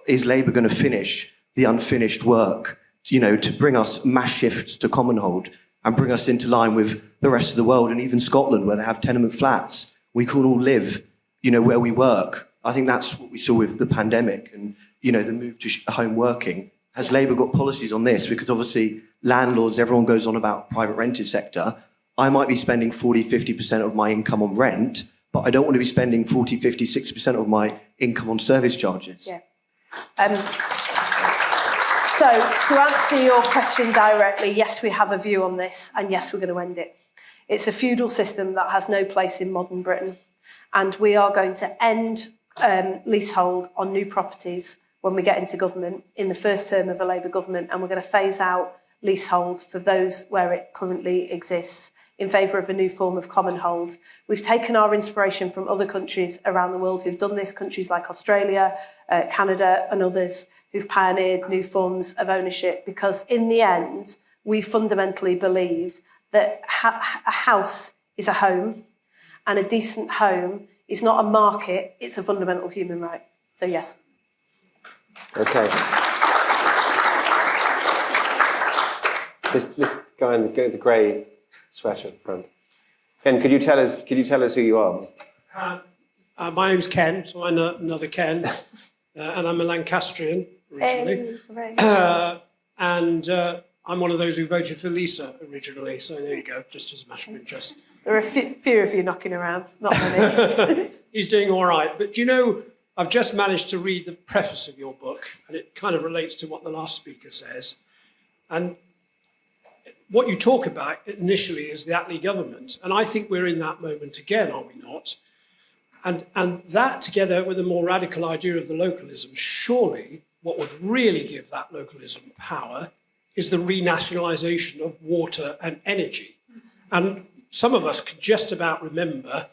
Is Labour going to finish the unfinished work, to bring us mass shift to commonhold and bring us into line with the rest of the world, and even Scotland, where they have tenement flats? We can all live, where we work. I think that's what we saw with the pandemic and, the move to home working. Has Labour got policies on this? Because obviously landlords, everyone goes on about private rented sector. I might be spending 40, 50% of my income on rent, but I don't want to be spending 40, 50, 60% of my income on service charges. Yeah. So to answer your question directly, yes, we have a view on this, and yes, we're going to end it. It's a feudal system that has no place in modern Britain, and we are going to end leasehold on new properties when we get into government in the first term of a Labour government, and we're going to phase out leasehold for those where it currently exists in favour of a new form of common hold. We've taken our inspiration from other countries around the world who've done this, countries like Australia, Canada and others who've pioneered new forms of ownership, because in the end, we fundamentally believe that a house is a home, and a decent home is not a market, it's a fundamental human right. So yes. Okay. This guy in the grey sweater in front. Ken, could you tell us who you are? My name's Ken, so I'm another Ken, and I'm a Lancastrian, originally. And I'm one of those who voted for Lisa originally, so there you go, just as a matter of interest. There are a few of you knocking around, not many. He's doing all right. But do you know, I've just managed to read the preface of your book, and it kind of relates to what the last speaker says. And what you talk about initially is the Attlee government. And I think we're in that moment again, are we not? And that, together with a more radical idea of the localism, surely what would really give that localism power is the renationalisation of water and energy. And some of us can just about remember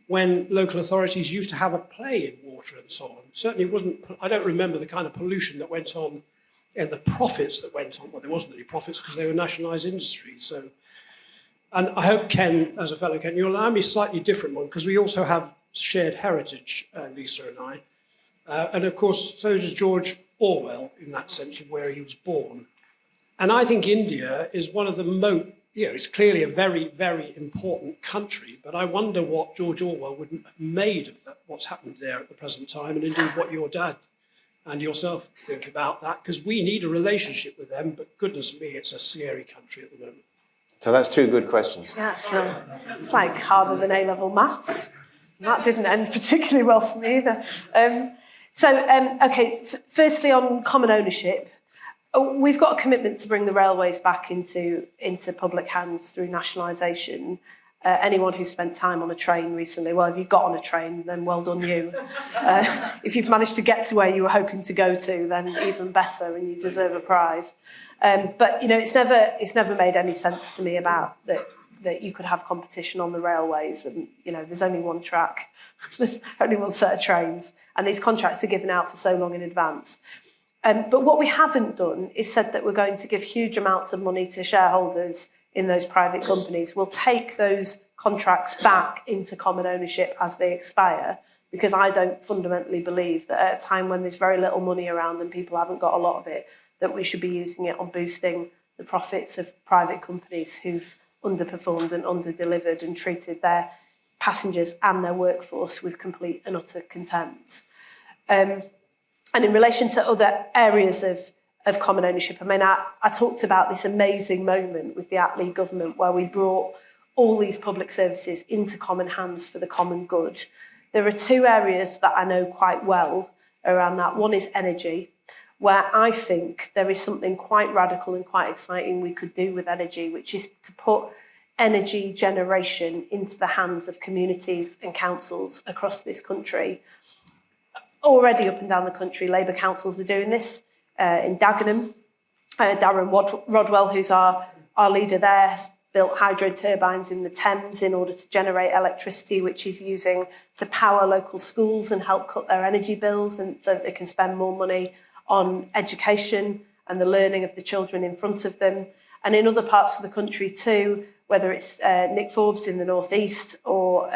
when local authorities used to have a play in water and so on. Certainly wasn't, I don't remember the kind of pollution that went on and the profits that went on. Well, there wasn't any profits because they were nationalised industries. So, and I hope, Ken, as a fellow Ken, you'll allow me a slightly different one, because we also have shared heritage, Lisa and I. And of course, so does George Orwell, in that sense of where he was born. And I think India is one of the most, it's clearly a very, very important country, but I wonder what George Orwell would have made of that, what's happened there at the present time, and indeed what your dad and yourself think about that, because we need a relationship with them, but goodness me, it's a scary country at the moment. So that's two good questions. Yeah, it's like harder than A-level maths. That didn't end particularly well for me either. Firstly on common ownership, we've got a commitment to bring the railways back into public hands through nationalisation. Anyone who spent time on a train recently, well, if you got on a train, then well done you. If you've managed to get to where you were hoping to go to, then even better, and you deserve a prize. But it's never made any sense to me about that you could have competition on the railways, and there's only one track, there's only one set of trains, and these contracts are given out for so long in advance. But what we haven't done is said that we're going to give huge amounts of money to shareholders in those private companies. We'll take those contracts back into common ownership as they expire, because I don't fundamentally believe that at a time when there's very little money around and people haven't got a lot of it, that we should be using it on boosting the profits of private companies who've underperformed and underdelivered and treated their passengers and their workforce with complete and utter contempt. And in relation to other areas of common ownership, I talked about this amazing moment with the Attlee government where we brought all these public services into common hands for the common good. There are two areas that I know quite well around that. One is energy, where I think there is something quite radical and quite exciting we could do with energy, which is to put energy generation into the hands of communities and councils across this country. Already up and down the country, Labour councils are doing this. In Dagenham, Darren Rodwell, who's our leader there, has built hydro turbines in the Thames in order to generate electricity, which he's using to power local schools and help cut their energy bills, and so that they can spend more money on education and the learning of the children in front of them. And in other parts of the country too, whether it's Nick Forbes in the northeast or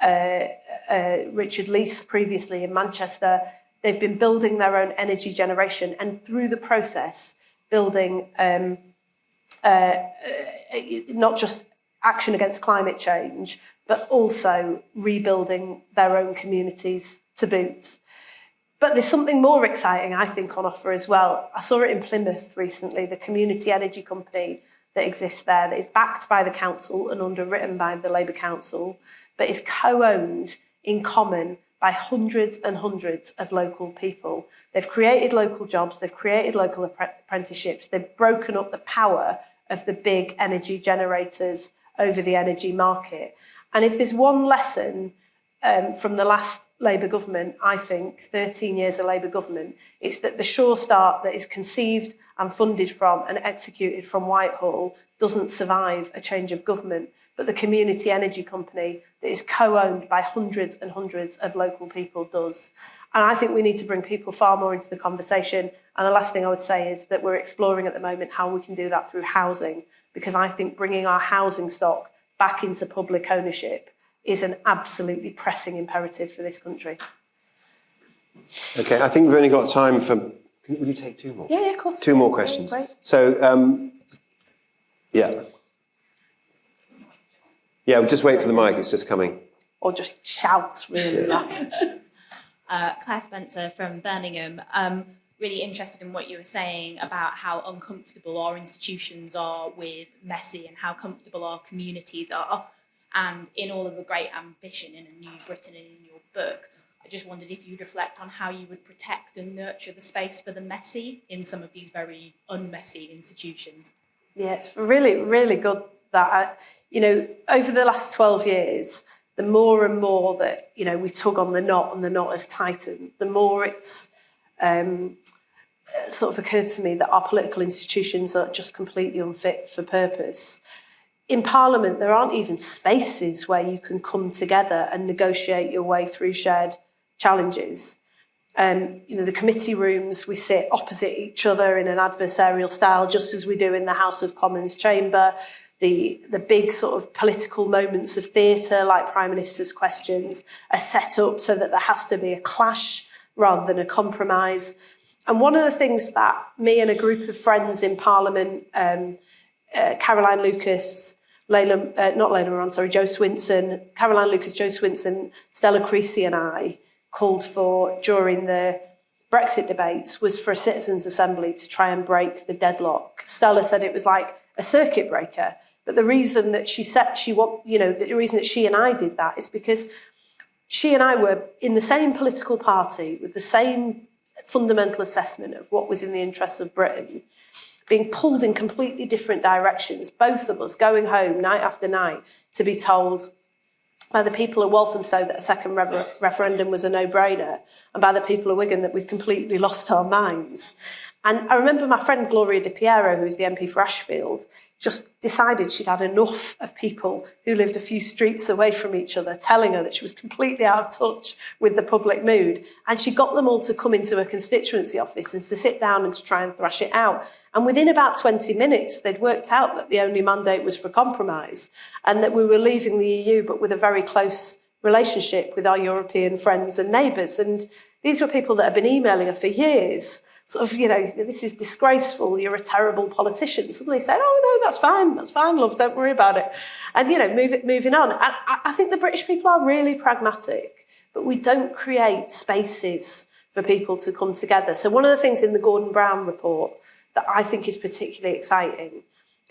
Richard Leese previously in Manchester, they've been building their own energy generation, and through the process building not just action against climate change, but also rebuilding their own communities to boot. But there's something more exciting, I think, on offer as well. I saw it in Plymouth recently, the community energy company that exists there, that is backed by the council and underwritten by the Labour Council, but is co-owned in common by hundreds and hundreds of local people. They've created local jobs, they've created local apprenticeships, they've broken up the power of the big energy generators over the energy market. And if there's one lesson from the last Labour government, I think, 13 years of Labour government, it's that the Sure Start that is conceived and funded from and executed from Whitehall doesn't survive a change of government, but the community energy company that is co-owned by hundreds and hundreds of local people does. And I think we need to bring people far more into the conversation. And the last thing I would say is that we're exploring at the moment how we can do that through housing, because I think bringing our housing stock back into public ownership is an absolutely pressing imperative for this country. Okay, I think we've only got time for... Will you take two more? Yeah, of course. Two more questions. Great. So, yeah. Yeah, just wait for the mic, it's just coming. Or just shouts really loud. Claire Spencer from Birmingham. really interested in what you were saying about how uncomfortable our institutions are with messy and how comfortable our communities are. And in all of the great ambition in A New Britain and in your book, I just wondered if you'd reflect on how you would protect and nurture the space for the messy in some of these very unmessy institutions. Yeah, it's really, really good that, over the last 12 years, the more and more that, we tug on the knot and the knot has tightened, the more it's sort of occurred to me that our political institutions are just completely unfit for purpose. In Parliament, there aren't even spaces where you can come together and negotiate your way through shared challenges. The committee rooms, we sit opposite each other in an adversarial style, just as we do in the House of Commons chamber. The big sort of political moments of theatre, like Prime Minister's questions, are set up so that there has to be a clash rather than a compromise. And one of the things that me and a group of friends in Parliament, Caroline Lucas, Jo Swinson, Caroline Lucas, Jo Swinson, Stella Creasy and I called for during the Brexit debates was for a citizens' assembly to try and break the deadlock. Stella said it was like a circuit breaker, but the reason that the reason that she and I did that is because she and I were in the same political party with the same fundamental assessment of what was in the interests of Britain, being pulled in completely different directions, both of us going home night after night to be told by the people of Walthamstow that a second referendum was a no-brainer, and by the people of Wigan that we'd completely lost our minds. And I remember my friend Gloria Di Piero, who's the MP for Ashfield, just decided she'd had enough of people who lived a few streets away from each other telling her that she was completely out of touch with the public mood. And she got them all to come into a constituency office and to sit down and to try and thrash it out. And within about 20 minutes, they'd worked out that the only mandate was for compromise and that we were leaving the EU, but with a very close relationship with our European friends and neighbours. And these were people that had been emailing her for years, sort of, this is disgraceful, you're a terrible politician. Suddenly said, oh, no, that's fine, love, don't worry about it. And, moving on. I think the British people are really pragmatic, but we don't create spaces for people to come together. So one of the things in the Gordon Brown report that I think is particularly exciting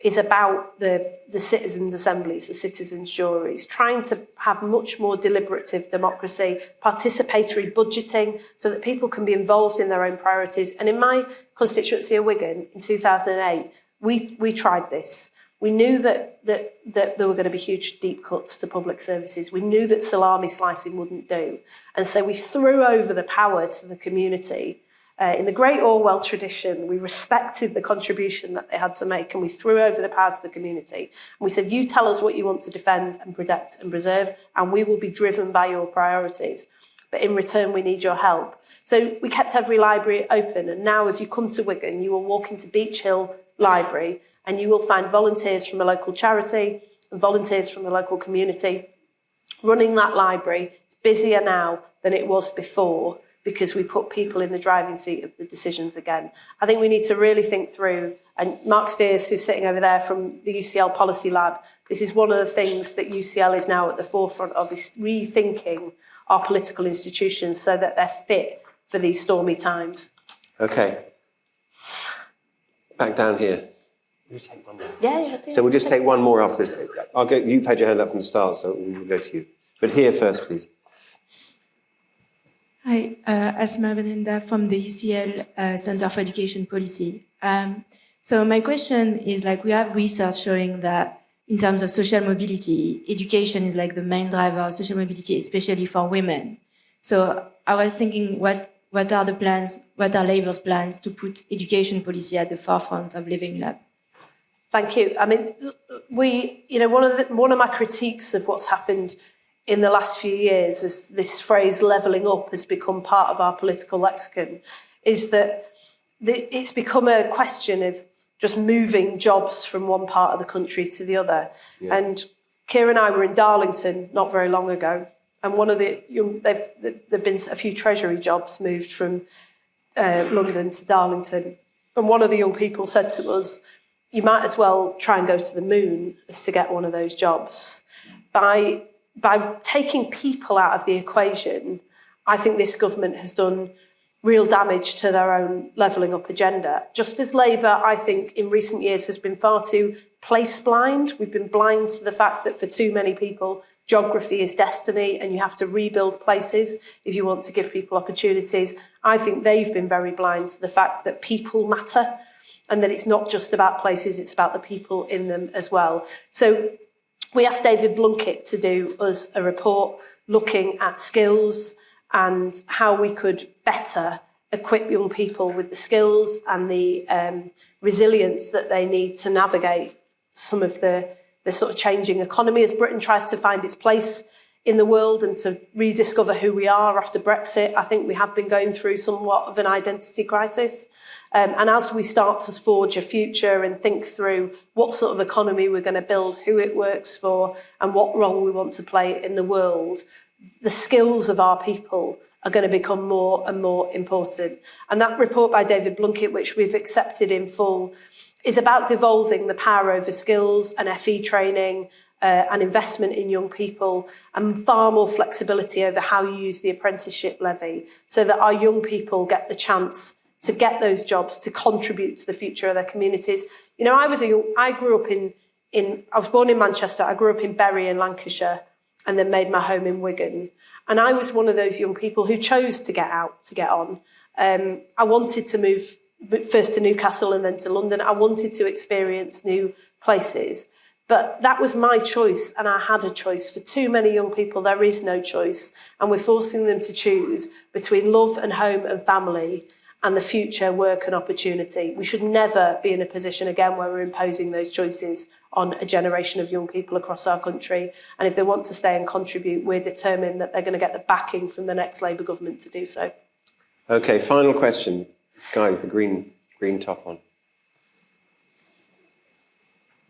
is about the citizens' assemblies, the citizens' juries, trying to have much more deliberative democracy, participatory budgeting, so that people can be involved in their own priorities. And in my constituency of Wigan in 2008, we tried this. We knew that there were going to be huge deep cuts to public services. We knew that salami slicing wouldn't do. And so we threw over the power to the community. In the great Orwell tradition, we respected the contribution that they had to make, and we threw over the power to the community. And we said, you tell us what you want to defend and protect and preserve, and we will be driven by your priorities. But in return, we need your help. So we kept every library open. And now if you come to Wigan, you will walk into Beech Hill Library and you will find volunteers from a local charity and volunteers from the local community running that library. It's busier now than it was before, because we put people in the driving seat of the decisions again. I think we need to really think through, and Mark Steers, who's sitting over there from the UCL Policy Lab, this is one of the things that UCL is now at the forefront of, is rethinking our political institutions so that they're fit for these stormy times. Okay. Back down here. You take one more. Yeah. So we'll just take one more after this. You've had your hand up from the start, so we'll go to you. But here first, please. Hi, Asma Benenda from the UCL Center for Education Policy. So my question is, we have research showing that in terms of social mobility, education is the main driver of social mobility, especially for women. So I was thinking, what are the plans, what are Labour's plans to put education policy at the forefront of Living Lab? Thank you. I mean, one of my critiques of what's happened in the last few years, as this phrase levelling up has become part of our political lexicon, is that it's become a question of just moving jobs from one part of the country to the other. Yeah. And Keir and I were in Darlington not very long ago, and one of there've been a few Treasury jobs moved from London to Darlington. And one of the young people said to us, you might as well try and go to the moon as to get one of those jobs. By taking people out of the equation, I think this government has done real damage to their own levelling up agenda. Just as Labour, I think, in recent years has been far too place blind. We've been blind to the fact that for too many people, geography is destiny and you have to rebuild places if you want to give people opportunities. I think they've been very blind to the fact that people matter and that it's not just about places, it's about the people in them as well. So we asked David Blunkett to do us a report looking at skills and how we could better equip young people with the skills and the resilience that they need to navigate some of the sort of changing economy as Britain tries to find its place in the world and to rediscover who we are after Brexit. I think we have been going through somewhat of an identity crisis. And as we start to forge a future and think through what sort of economy we're going to build, who it works for, and what role we want to play in the world, the skills of our people are going to become more and more important. And that report by David Blunkett, which we've accepted in full, is about devolving the power over skills and FE training and investment in young people and far more flexibility over how you use the apprenticeship levy so that our young people get the chance to get those jobs, to contribute to the future of their communities. You know, I was born in Manchester, I grew up in Bury in Lancashire and then made my home in Wigan. And I was one of those young people who chose to get out, to get on. I wanted to move first to Newcastle and then to London. I wanted to experience new places. But that was my choice, and I had a choice. For too many young people, there is no choice. And we're forcing them to choose between love and home and family and the future, work and opportunity. We should never be in a position again where we're imposing those choices on a generation of young people across our country. And if they want to stay and contribute, we're determined that they're going to get the backing from the next Labour government to do so. Okay, final question. This guy with the green top on.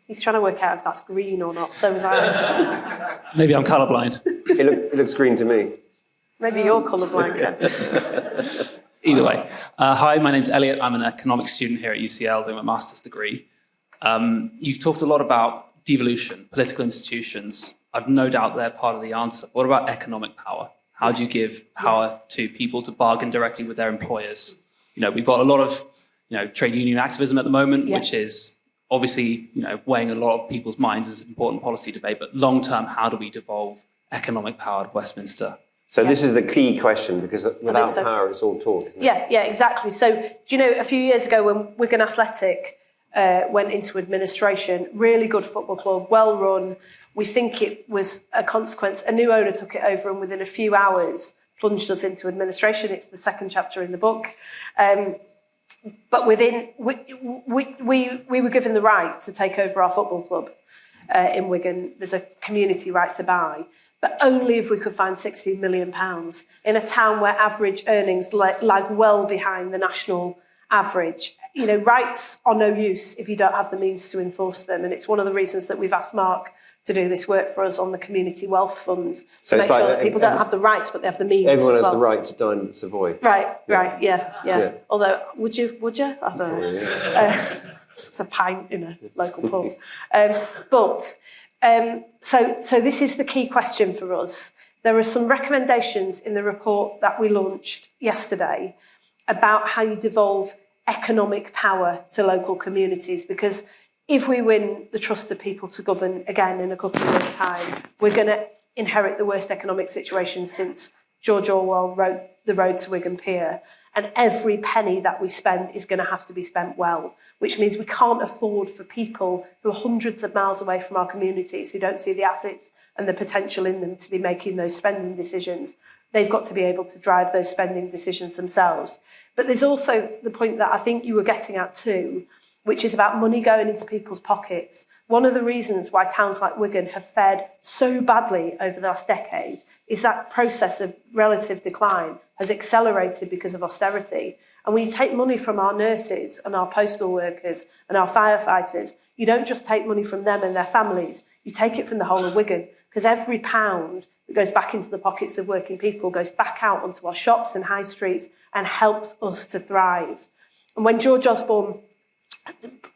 He's trying to work out if that's green or not, so was I. Maybe I'm colourblind. It looks green to me. Maybe you're colourblind, Ken. Either way. Hi, my name's Elliot. I'm an economics student here at UCL doing a master's degree. You've talked a lot about devolution, political institutions. I've no doubt they're part of the answer. What about economic power? How do you give power to people to bargain directly with their employers? You know, we've got a lot of, trade union activism at the moment, which is obviously, weighing a lot of people's minds as an important policy debate. But long term, how do we devolve economic power to Westminster? So this is the key question, because without power, it's all talk, isn't it? Yeah, exactly. So, do you know, a few years ago when Wigan Athletic went into administration, really good football club, well run, we think it was a consequence. A new owner took it over and within a few hours plunged us into administration. It's the second chapter in the book. But we were given the right to take over our football club in Wigan. There's a community right to buy, but only if we could find £16 million in a town where average earnings lag well behind the national average. You know, rights are no use if you don't have the means to enforce them. And it's one of the reasons that we've asked Mark to do this work for us on the Community Wealth Fund to make sure that people don't have the rights, but they have the means. Everyone as well. has the right to dine at Savoy. Right, yeah. Although, would you? I don't know. Yeah. It's a pint in a local pub. So this is the key question for us. There are some recommendations in the report that we launched yesterday about how you devolve economic power to local communities, because if we win the trust of people to govern again in a couple of years' time, we're going to inherit the worst economic situation since George Orwell wrote The Road to Wigan Pier. And every penny that we spend is going to have to be spent well, which means we can't afford for people who are hundreds of miles away from our communities, who don't see the assets and the potential in them to be making those spending decisions. They've got to be able to drive those spending decisions themselves. But there's also the point that I think you were getting at too, which is about money going into people's pockets. One of the reasons why towns like Wigan have fared so badly over the last decade is that process of relative decline has accelerated because of austerity. And when you take money from our nurses and our postal workers and our firefighters, you don't just take money from them and their families, you take it from the whole of Wigan, because every pound that goes back into the pockets of working people goes back out onto our shops and high streets and helps us to thrive. And when George Osborne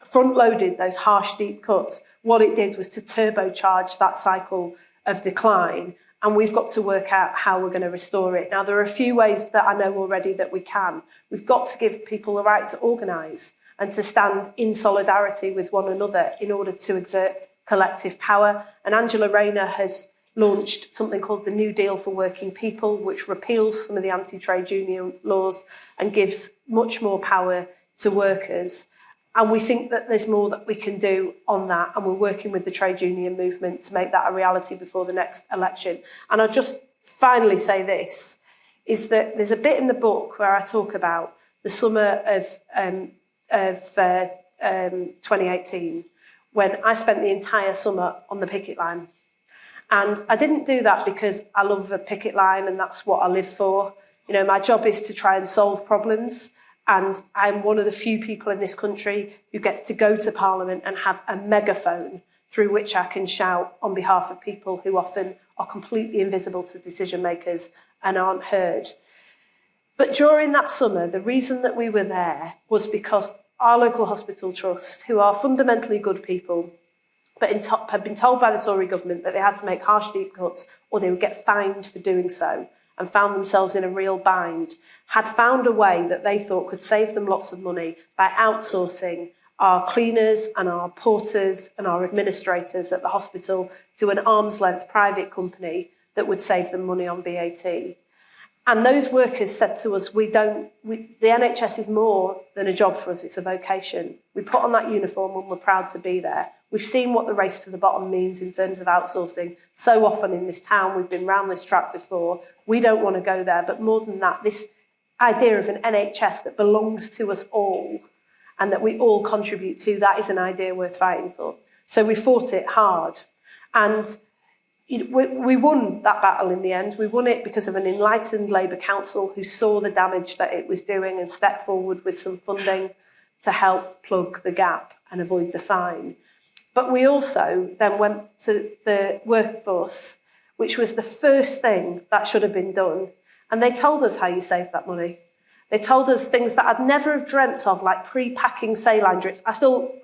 front-loaded those harsh, deep cuts, what it did was to turbocharge that cycle of decline and we've got to work out how we're going to restore it. Now, there are a few ways that I know already that we can. We've got to give people the right to organise and to stand in solidarity with one another in order to exert collective power. And Angela Rayner has launched something called the New Deal for Working People, which repeals some of the anti-trade union laws and gives much more power to workers. And we think that there's more that we can do on that. And we're working with the trade union movement to make that a reality before the next election. And I'll just finally say this, is that there's a bit in the book where I talk about the summer of 2018, when I spent the entire summer on the picket line. And I didn't do that because I love the picket line and that's what I live for. You know, my job is to try and solve problems. And I'm one of the few people in this country who gets to go to Parliament and have a megaphone through which I can shout on behalf of people who often are completely invisible to decision makers and aren't heard. But during that summer, the reason that we were there was because our local hospital trust, who are fundamentally good people, but had been told by the Tory government that they had to make harsh deep cuts or they would get fined for doing so, and found themselves in a real bind, had found a way that they thought could save them lots of money by outsourcing our cleaners and our porters and our administrators at the hospital to an arm's length private company that would save them money on VAT. And those workers said to us, the NHS is more than a job for us, it's a vocation. We put on that uniform and we're proud to be there. We've seen what the race to the bottom means in terms of outsourcing. So often in this town, we've been round this track before. We don't want to go there. But more than that, this idea of an NHS that belongs to us all and that we all contribute to, that is an idea worth fighting for. So we fought it hard. And we won that battle in the end. We won it because of an enlightened Labour Council who saw the damage that it was doing and stepped forward with some funding to help plug the gap and avoid the fine. But we also then went to the workforce, which was the first thing that should have been done. And they told us how you save that money. They told us things that I'd never have dreamt of, like pre-packing saline drips. I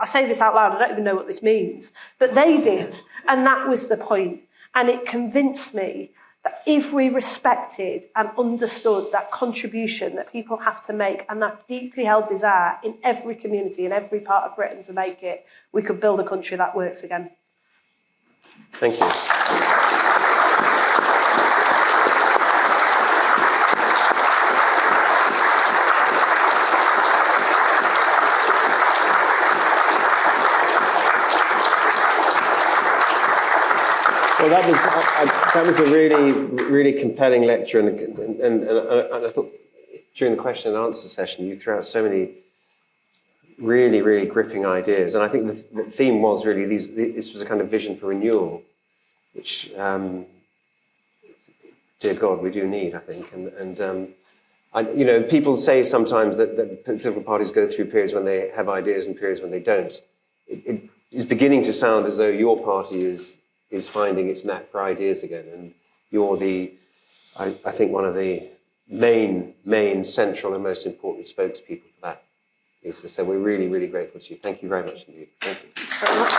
say this out loud, I don't even know what this means. But they did, and that was the point. And it convinced me that if we respected and understood that contribution that people have to make and that deeply held desire in every community, in every part of Britain to make it, we could build a country that works again. Thank you. Well, that was a really, really compelling lecture, and I thought during the question and answer session you threw out so many really, really gripping ideas, and I think the theme was really this was a kind of vision for renewal, which, dear God, we do need, I think, people say sometimes that political parties go through periods when they have ideas and periods when they don't. It is beginning to sound as though your party is finding its knack for ideas again, and you're I think one of the main central and most important spokespeople for that. So we're really, really grateful to you. Thank you very much indeed. Thank you. Very much.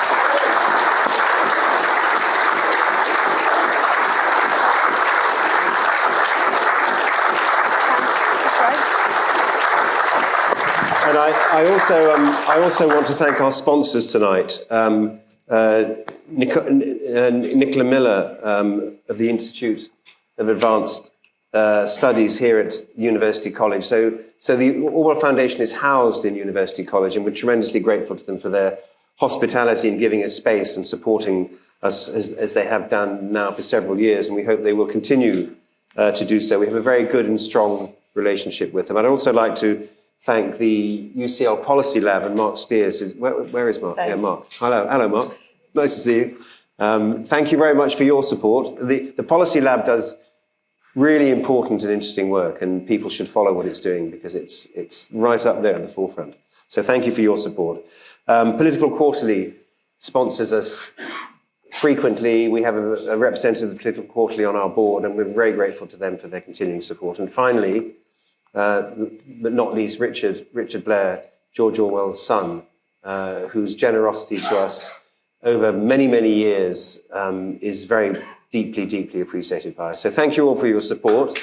And I also want to thank our sponsors tonight. Nicola Miller of the Institute of Advanced Studies here at University College. So the Orwell Foundation is housed in University College, and we're tremendously grateful to them for their hospitality and giving us space and supporting us as they have done now for several years, and we hope they will continue to do so. We have a very good and strong relationship with them. I'd also like to thank the UCL Policy Lab and Mark Steers. Where is Mark? Thanks. Yeah, Mark. Hello, Mark. Nice to see you. Thank you very much for your support. The Policy Lab does really important and interesting work, and people should follow what it's doing because it's right up there at the forefront. So thank you for your support. Political Quarterly sponsors us frequently. We have a representative of the Political Quarterly on our board, and we're very grateful to them for their continuing support. And finally, but not least, Richard Blair, George Orwell's son, whose generosity to us over many, many years is very deeply, deeply appreciated by us. So thank you all for your support.